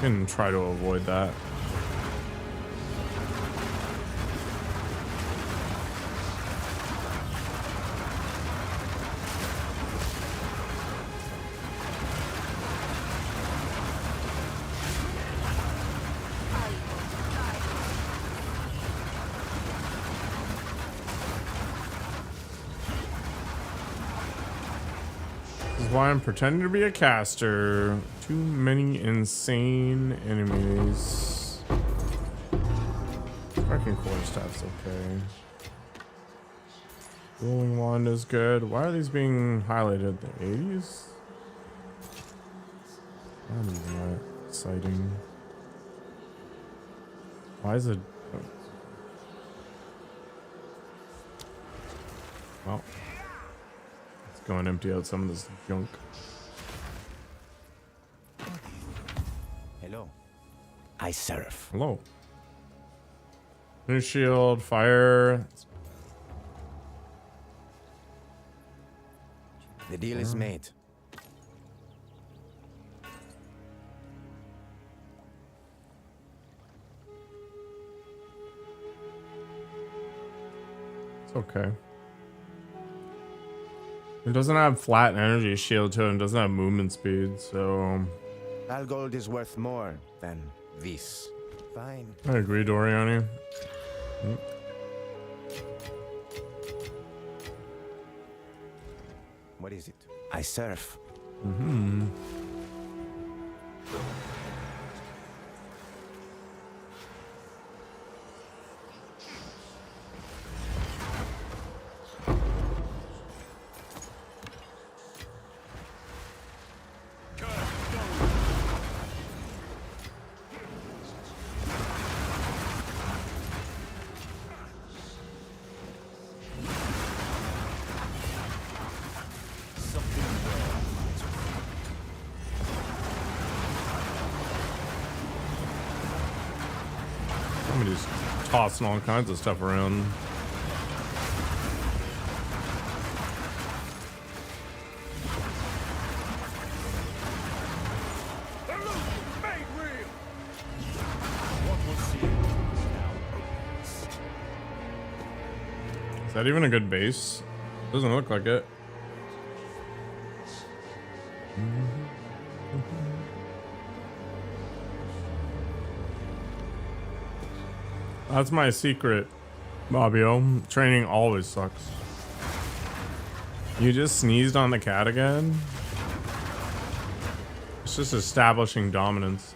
can try to avoid that. Why I'm pretending to be a caster. Too many insane enemies. Striking core staff's okay. Rolling wand is good. Why are these being highlighted? The 80s? Not even that exciting. Why is it? Well. Go and empty out some of this junk. Hello. I serve. Hello. New shield, fire. The deal is made. It's okay. It doesn't have flat energy shield to it and doesn't have movement speed, so All gold is worth more than this. Fine. I agree, Doriani. What is it? I serve. Mm-hmm. Somebody's tossing all kinds of stuff around. Is that even a good base? Doesn't look like it. That's my secret, Bobbio. Training always sucks. You just sneezed on the cat again? It's just establishing dominance.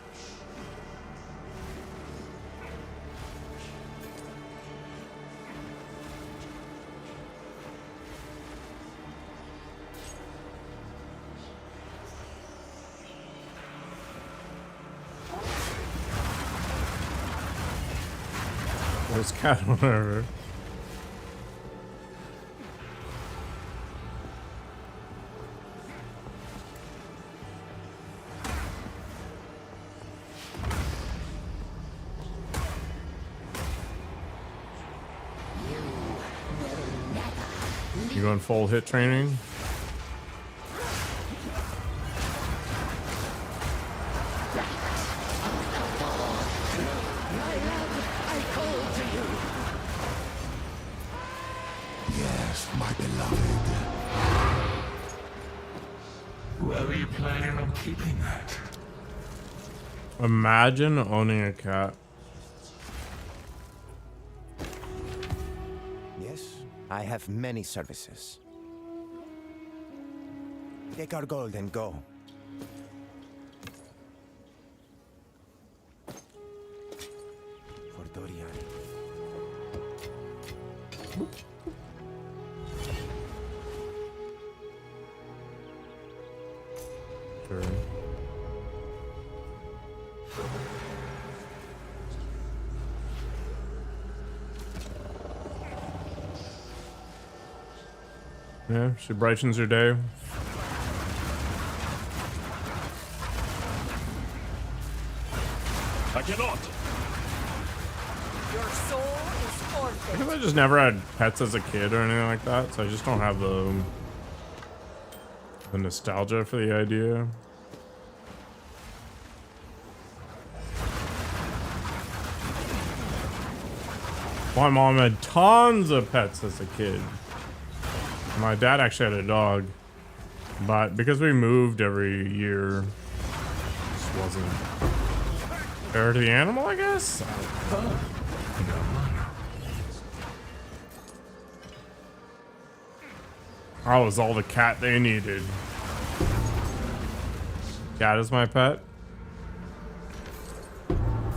There's cat whatever. You going full hit training? Yes, my beloved. Where were you planning on keeping that? Imagine owning a cat. Yes, I have many services. Take our gold and go. For Dorian. Sure. Yeah, she brightens your day. Because I just never had pets as a kid or anything like that, so I just don't have the nostalgia for the idea. My mom had tons of pets as a kid. My dad actually had a dog, but because we moved every year, it just wasn't fair to the animal, I guess. I was all the cat they needed. Cat is my pet.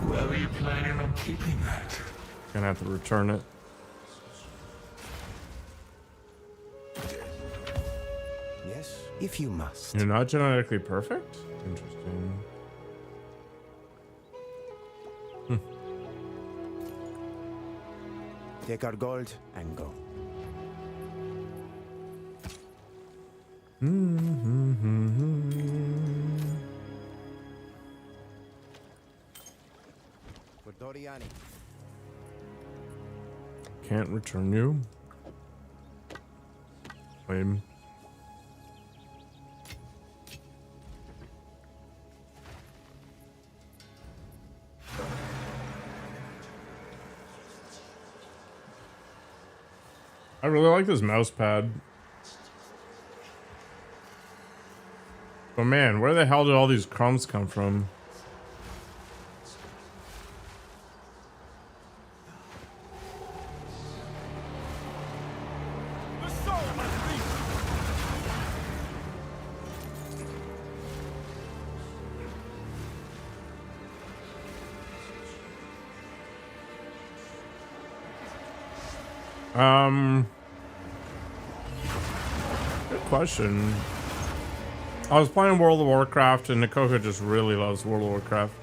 Where are you planning on keeping that? Gonna have to return it. Yes, if you must. You're not genetically perfect? Interesting. Take our gold and go. For Doriani. Can't return you. Lame. I really like this mouse pad. But man, where the hell did all these crumbs come from? Good question. I was playing World of Warcraft and Nikoko just really loves World of Warcraft.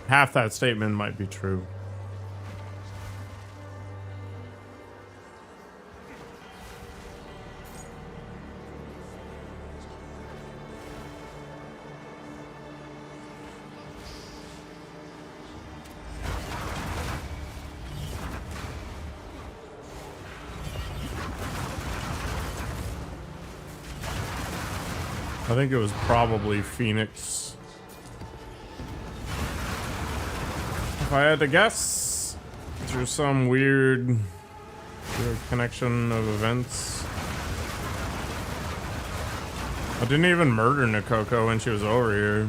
Half that statement might be true. I think it was probably Phoenix. If I had to guess, through some weird connection of events. I didn't even murder Nikoko when she was over here.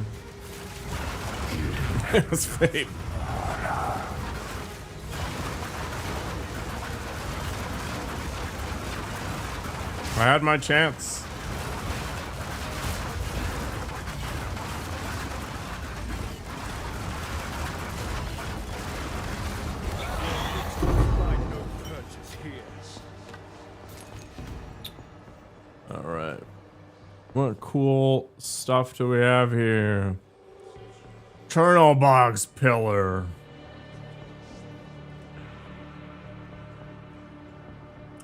It was fate. I had my chance. Alright. What cool stuff do we have here? Turtle box pillar.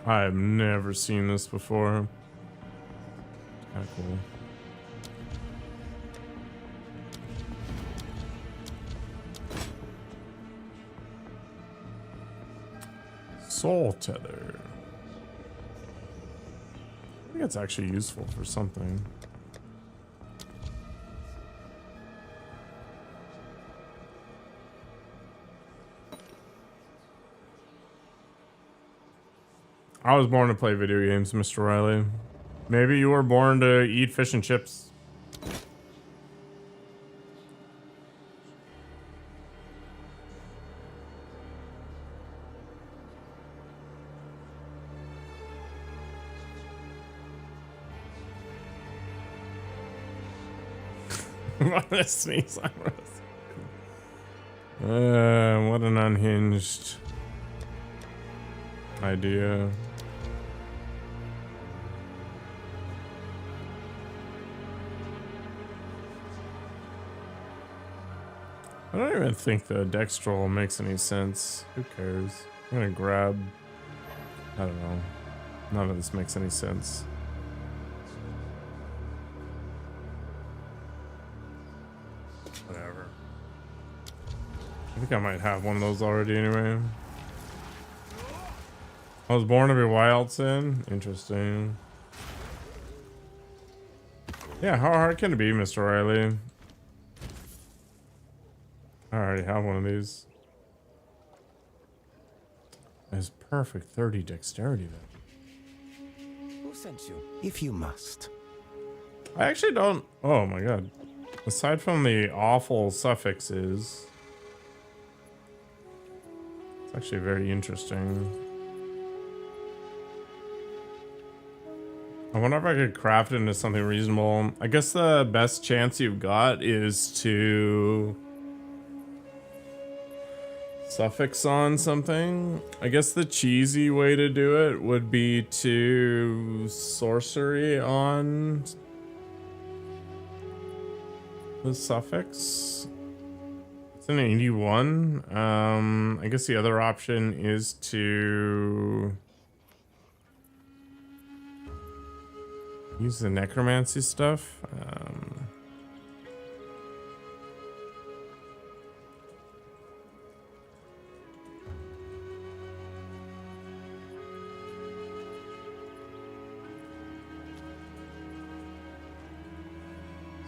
I've never seen this before. Kinda cool. Soul tether. I think it's actually useful for something. I was born to play video games, Mr. Riley. Maybe you were born to eat fish and chips. What a sneeze, what an unhinged idea. I don't even think the Dextrol makes any sense. Who cares? I'm gonna grab I don't know. None of this makes any sense. Whatever. I think I might have one of those already anyway. I was born to be wild, Sin. Interesting. Yeah, how hard can it be, Mr. Riley? I already have one of these. It's perfect 30 dexterity then. Who sent you? If you must. I actually don't. Oh my god. Aside from the awful suffixes, it's actually very interesting. I wonder if I could craft it into something reasonable. I guess the best chance you've got is to suffix on something. I guess the cheesy way to do it would be to sorcery on the suffix. It's an 81. I guess the other option is to use the necromancy stuff.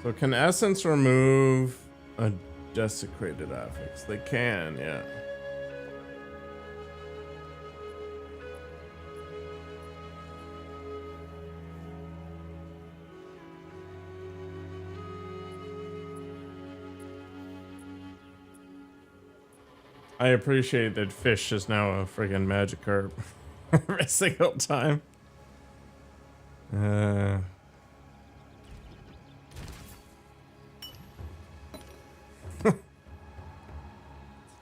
So can Essence remove a desecrated affix? They can, yeah. I appreciate that Fish is now a friggin' Magikarp every single time.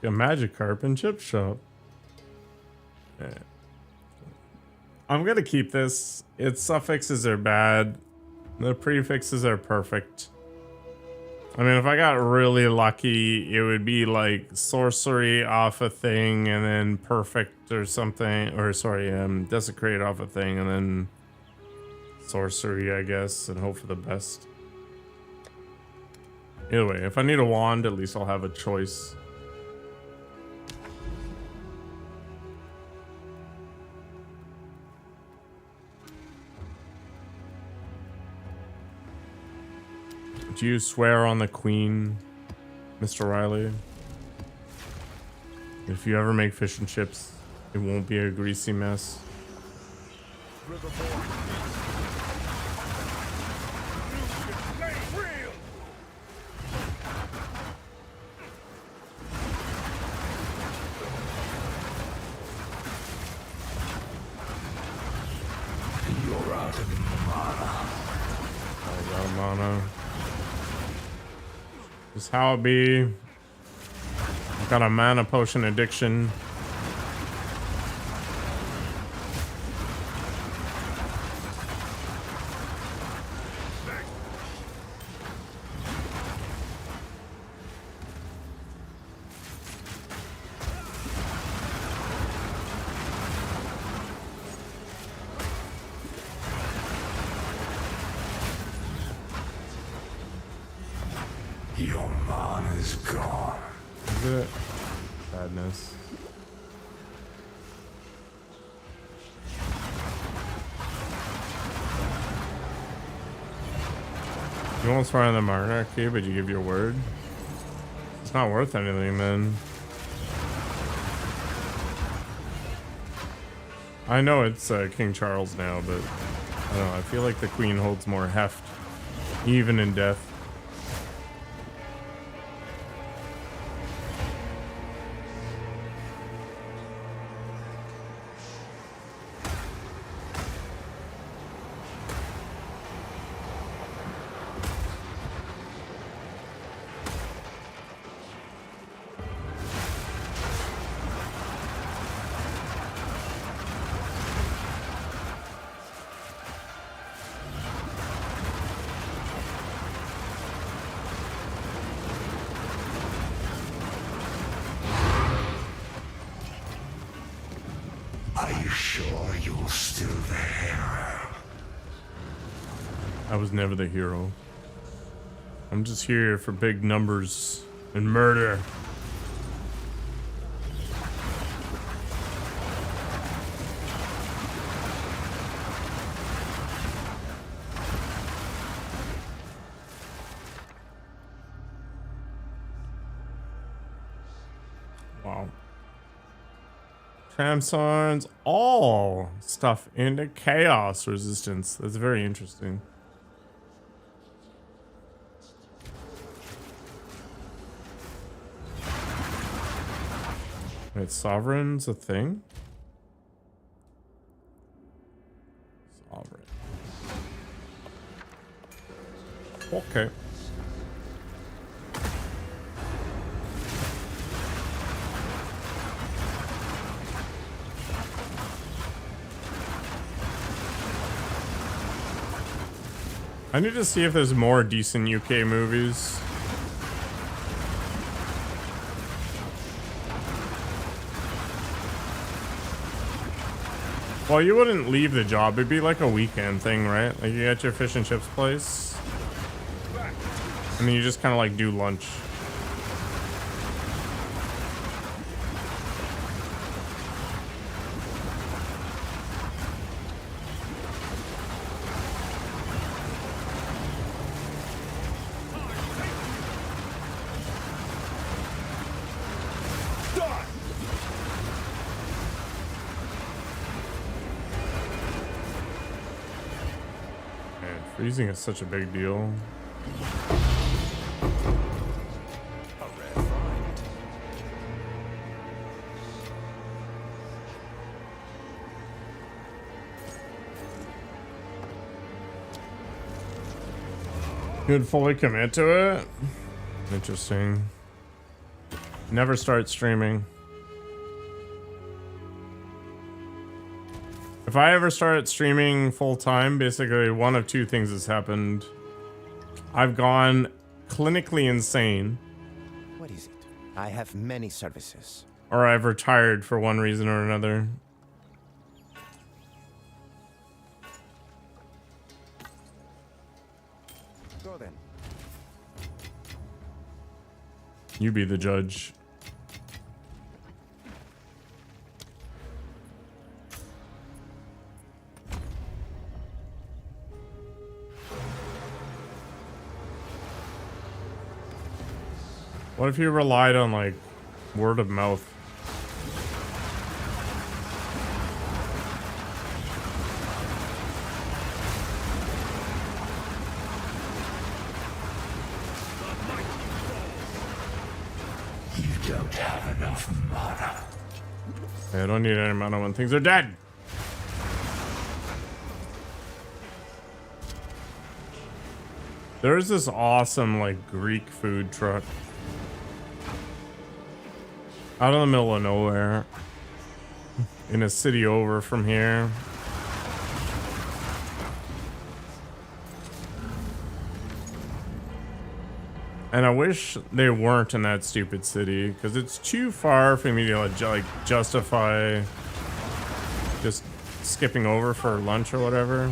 A Magikarp and chip shop. Yeah. I'm gonna keep this. Its suffixes are bad. The prefixes are perfect. I mean, if I got really lucky, it would be like sorcery off a thing and then perfect or something. Or sorry, desecrate off a thing and then sorcery, I guess, and hope for the best. Either way, if I need a wand, at least I'll have a choice. Do you swear on the queen, Mr. Riley? If you ever make fish and chips, it won't be a greasy mess. You're out of mana. I got mana. Just how it be. I've got a mana potion addiction. Your mana's gone. Is it? Sadness. You won't swear on the monarchy, but you give your word? It's not worth anything, then. I know it's King Charles now, but I don't know. I feel like the Queen holds more heft, even in death. Are you sure you're still the hero? I was never the hero. I'm just here for big numbers and murder. Wow. Transforms all stuff into chaos resistance. That's very interesting. Wait, sovereign's a thing? Sovereign. Okay. I need to see if there's more decent UK movies. Well, you wouldn't leave the job. It'd be like a weekend thing, right? Like you got your fish and chips place, and then you just kind of like do lunch. Freezing is such a big deal. You'd fully commit to it? Interesting. Never start streaming. If I ever start streaming full time, basically one of two things has happened. I've gone clinically insane. What is it? I have many services. Or I've retired for one reason or another. Go then. You be the judge. What if you relied on like word of mouth? You don't have enough mana. I don't need any mana when things are dead. There's this awesome like Greek food truck out in the middle of nowhere in a city over from here. And I wish they weren't in that stupid city because it's too far for me to like justify just skipping over for lunch or whatever.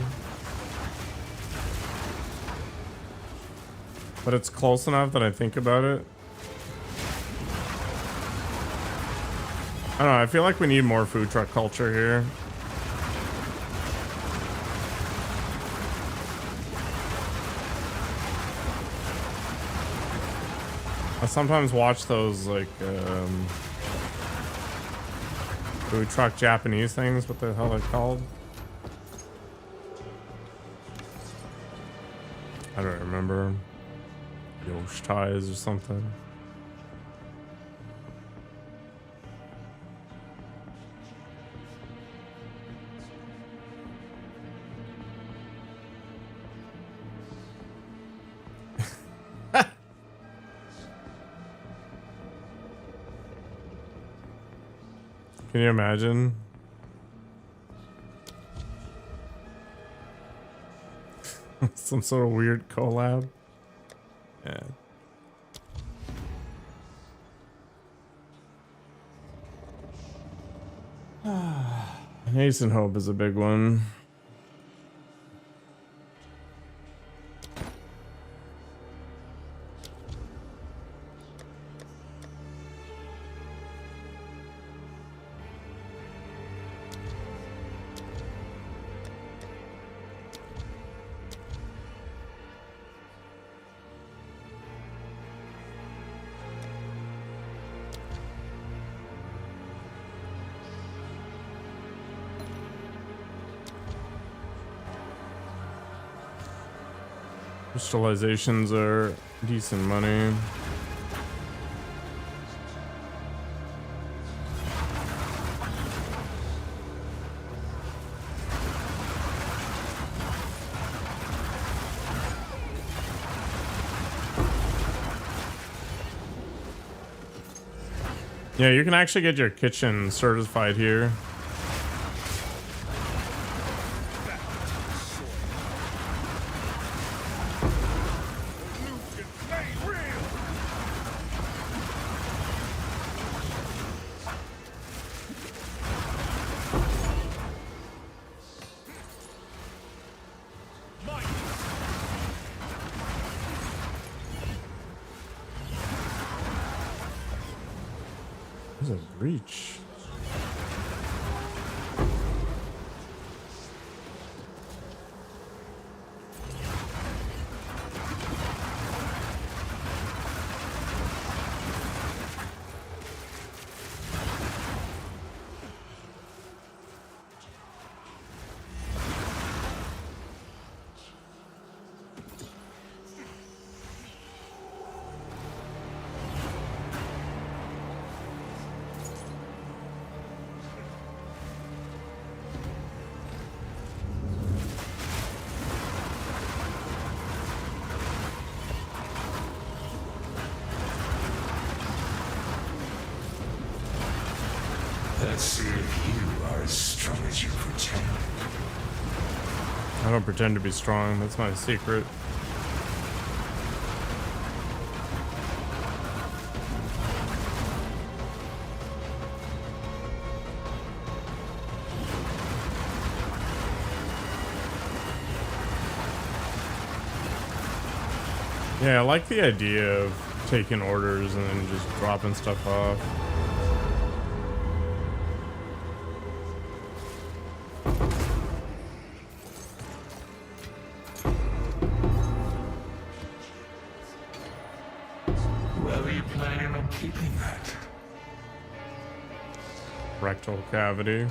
But it's close enough that I think about it. I don't know, I feel like we need more food truck culture here. I sometimes watch those like food truck Japanese things, what the hell they're called. I don't remember. Yosh ties or something. Can you imagine? Some sort of weird collab. Yeah. Hasten Hope is a big one. Crystallizations are decent money. Yeah, you can actually get your kitchen certified here. There's a breach. Let's see if you are as strong as you pretend. I don't pretend to be strong. That's my secret. Yeah, I like the idea of taking orders and then just dropping stuff off. Where are you planning on keeping that? Rectal cavity.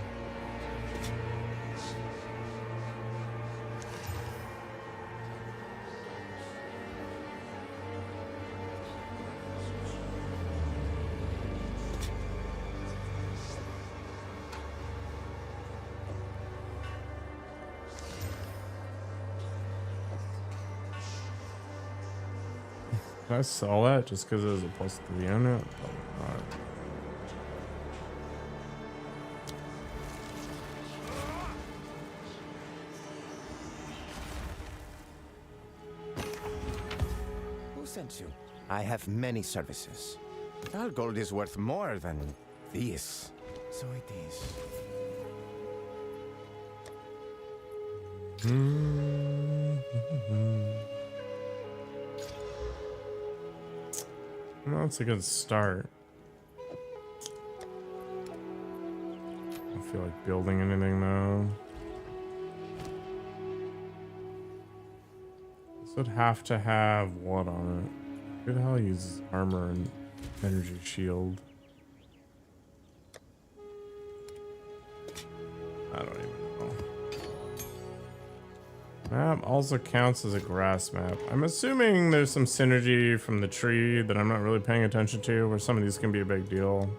Can I sell that just because there's a +3 on it? Probably not. Who sent you? I have many services. Our gold is worth more than this. So it is. Well, that's a good start. I don't feel like building anything though. This would have to have what on it? Who the hell uses armor and energy shield? I don't even know. Map also counts as a grass map. I'm assuming there's some synergy from the tree that I'm not really paying attention to, where some of these can be a big deal.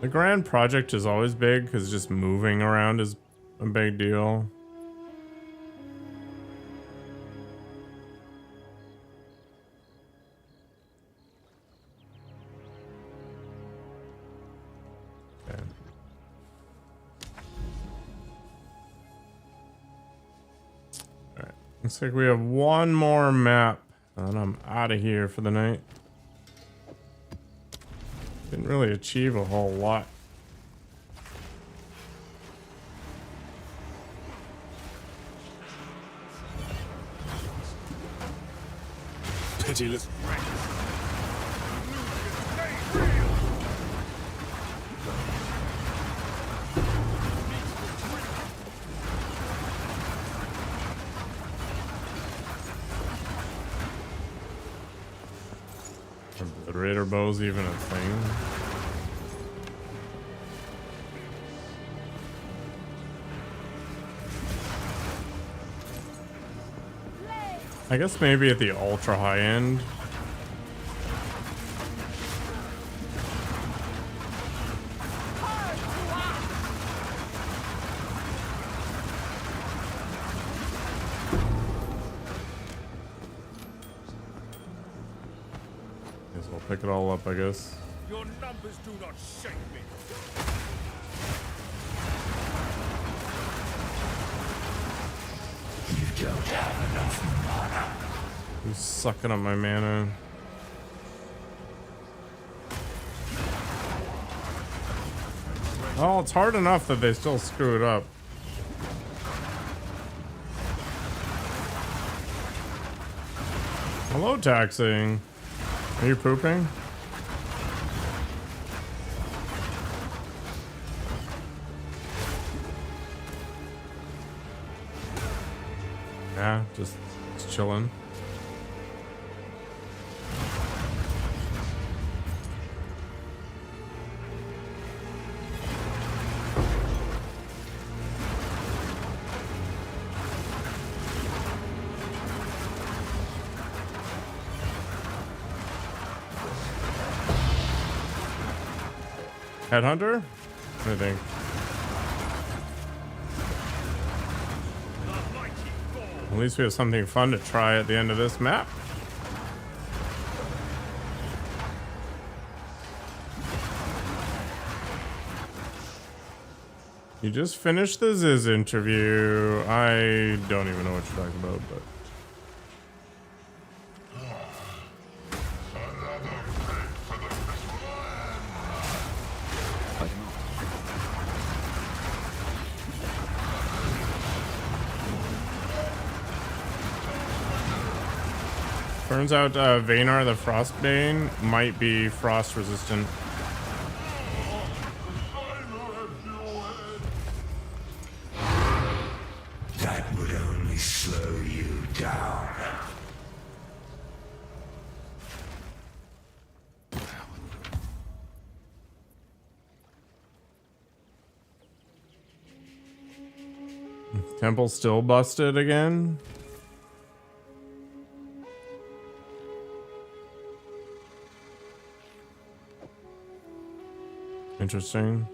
The grand project is always big because just moving around is a big deal. Looks like we have one more map, and I'm out of here for the night. Didn't really achieve a whole lot. Pitiless. Obliterator bow's even a thing. I guess maybe at the ultra high end. Guess we'll pick it all up, I guess. Your numbers do not shake me. You don't have enough mana. Who's sucking up my mana? Oh, it's hard enough that they still screw it up. Hello, taxing. Are you pooping? Yeah, just chilling. Headhunter? What do you think? At least we have something fun to try at the end of this map. You just finished the Ziz interview. I don't even know what you're talking about, but... Turns out Vaynar the Frostbane might be frost resistant. That would only slow you down. Temple still busted again? Interesting.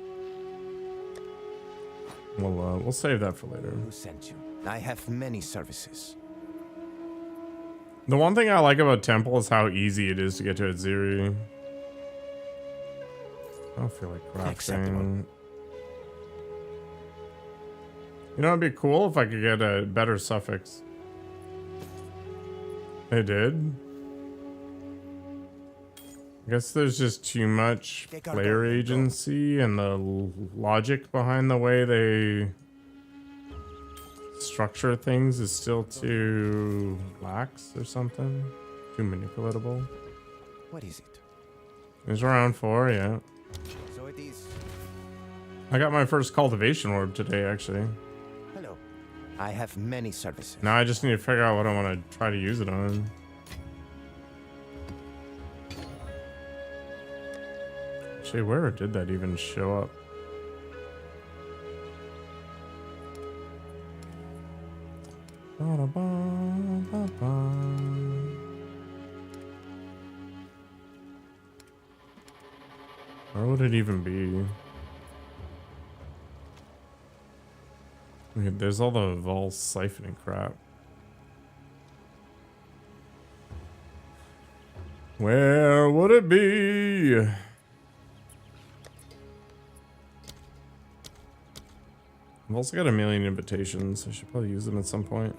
We'll save that for later. Who sent you? I have many services. The one thing I like about Temple is how easy it is to get to Aziri. I don't feel like crafting. Acceptable. You know, it'd be cool if I could get a better suffix. They did. I guess there's just too much player agency, and the logic behind the way they structure things is still too lax or something. Too manipulatable. What is it? It's around 4, yeah. So it is. I got my first cultivation orb today, actually. Hello. I have many services. Now I just need to figure out what I want to try to use it on. Actually, where did that even show up? Where would it even be? Okay, there's all the Vol siphoning crap. Where would it be? I've also got a million invitations. I should probably use them at some point.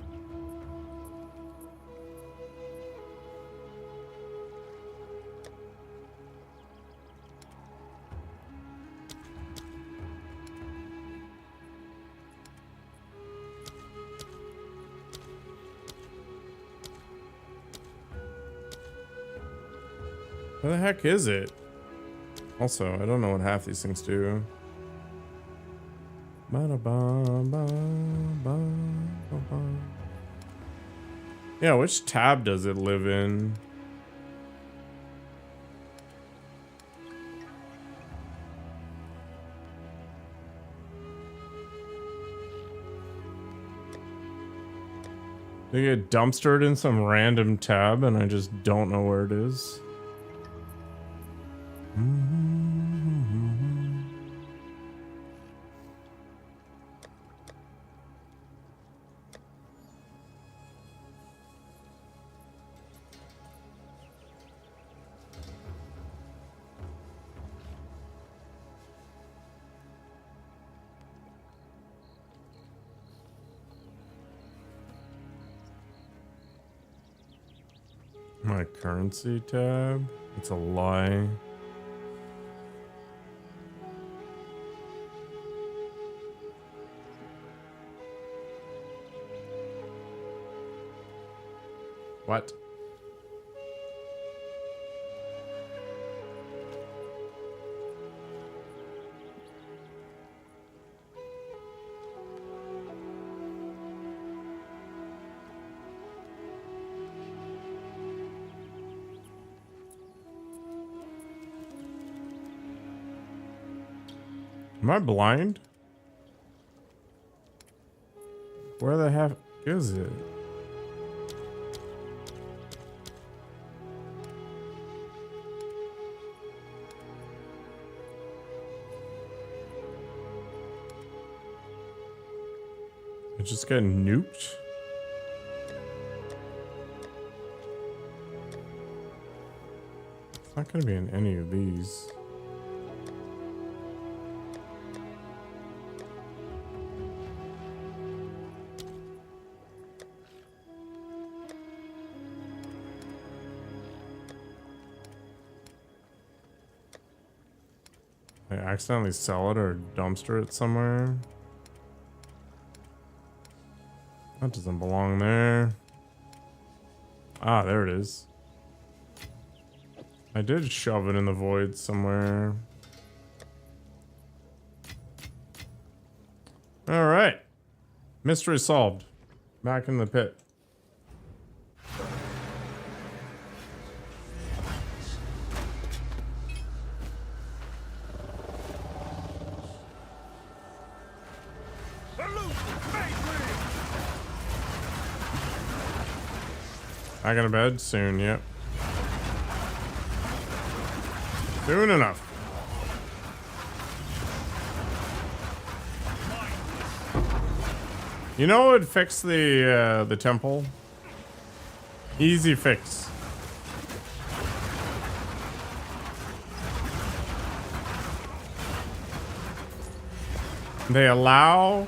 Where the heck is it? Also, I don't know what half these things do. Yeah, which tab does it live in? They get dumpstered in some random tab and I just don't know where it is. My currency tab? It's a lie. What? Am I blind? Where the heck is it? It just got nuked? It's not gonna be in any of these. I accidentally sell it or dumpster it somewhere. That doesn't belong there. Ah, there it is. I did shove it in the void somewhere. All right. Mystery solved. Back in the pit. Back in bed soon, yep. Soon enough. You know what would fix the temple? Easy fix. They allow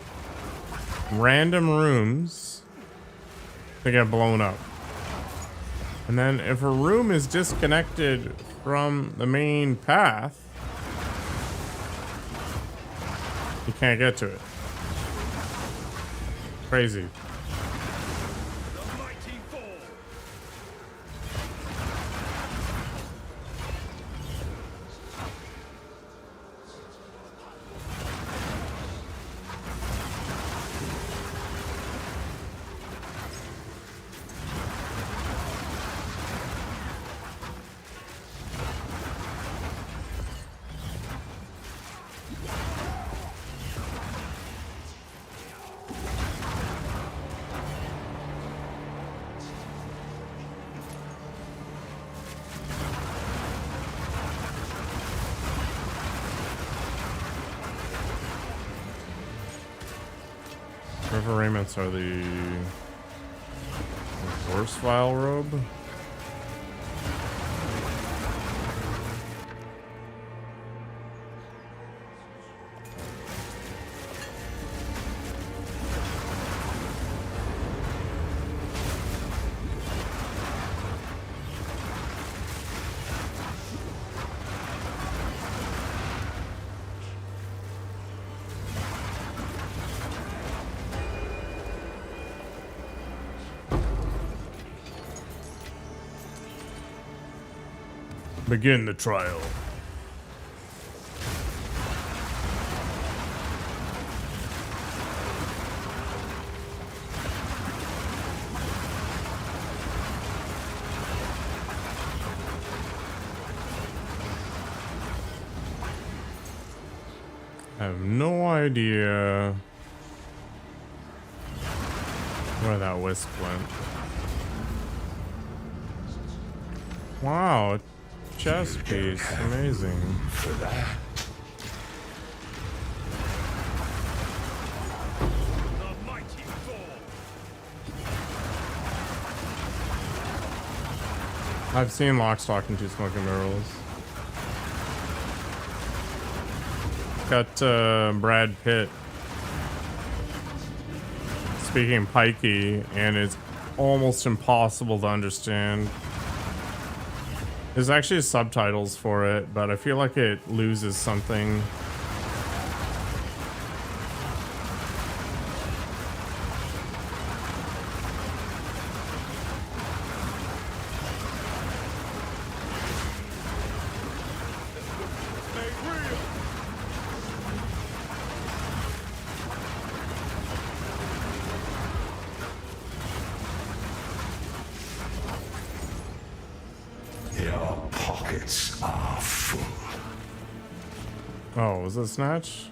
random rooms to get blown up. And then if a room is disconnected from the main path, you can't get to it. Crazy. River raiments are the horse file robe. Begin the trial. I have no idea where that wisp went. Wow, chess piece, amazing. For that. The mighty Thor. I've seen Lock, Stock, and Two Smoking Barrels. Got Brad Pitt speaking pikey, and it's almost impossible to understand. There's actually subtitles for it, but I feel like it loses something. Your pockets are full. Oh, was it Snatch?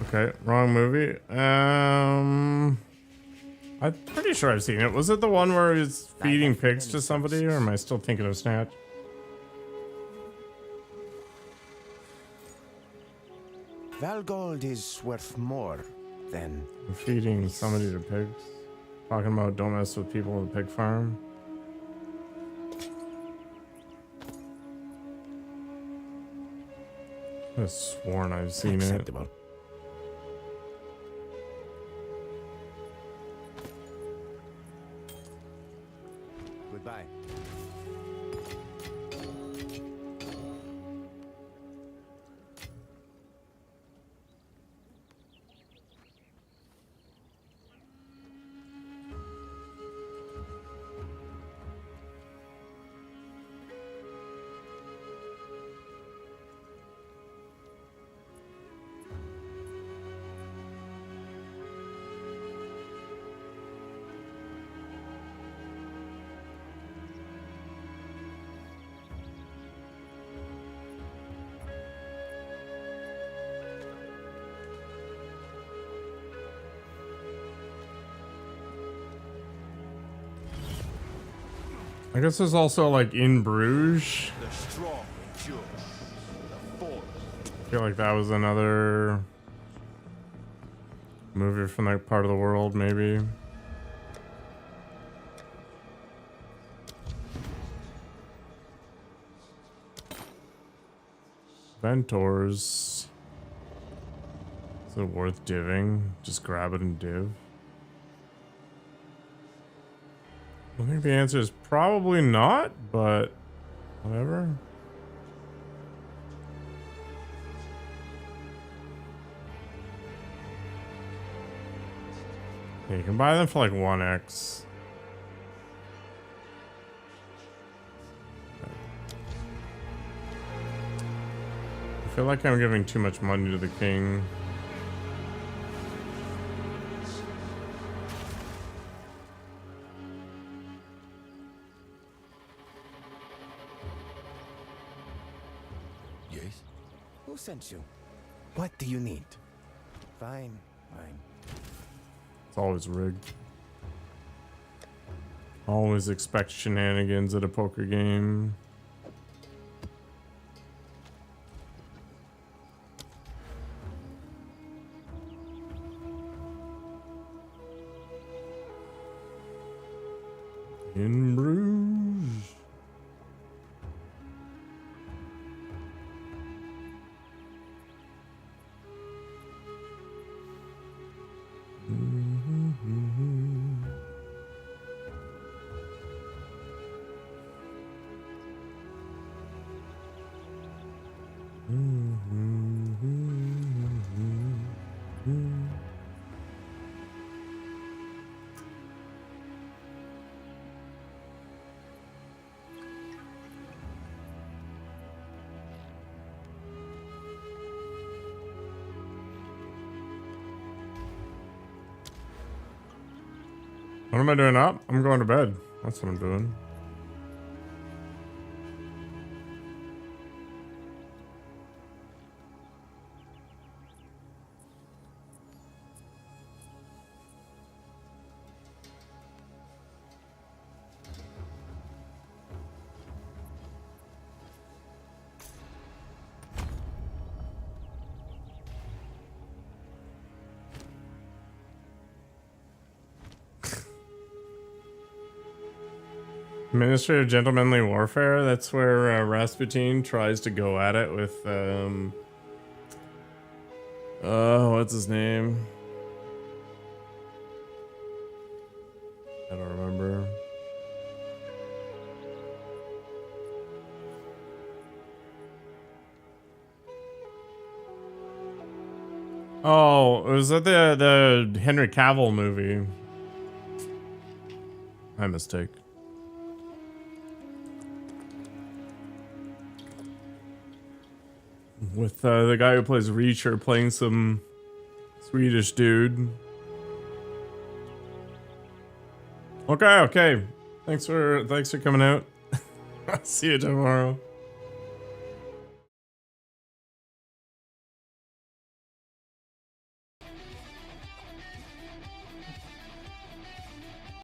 Okay, wrong movie. I'm pretty sure I've seen it. Was it the one where he's feeding pigs to somebody, or am I still thinking of Snatch? Valgold is worth more than Feeding somebody to pigs. Talking about don't mess with people with a pig farm. I have sworn I've seen it. acceptable. Goodbye. I guess there's also like in Bruges. The strong endure. The force. I feel like that was another movie from that part of the world, maybe. Ventors. Is it worth divving? Just grab it and div. I think the answer is probably not, but whatever. Yeah, you can buy them for like 1x. I feel like I'm giving too much money to the king. Yes? Who sent you? What do you need? Fine, fine. It's always rigged. Always expect shenanigans at a poker game. In Bruges. What am I doing up? I'm going to bed. That's what I'm doing. Ministry of Gentlemanly Warfare. That's where Rasputin tries to go at it with what's his name? I don't remember. Oh, was that the Henry Cavill movie? My mistake. With the guy who plays Reacher playing some Swedish dude. Okay. Thanks for coming out. See you tomorrow.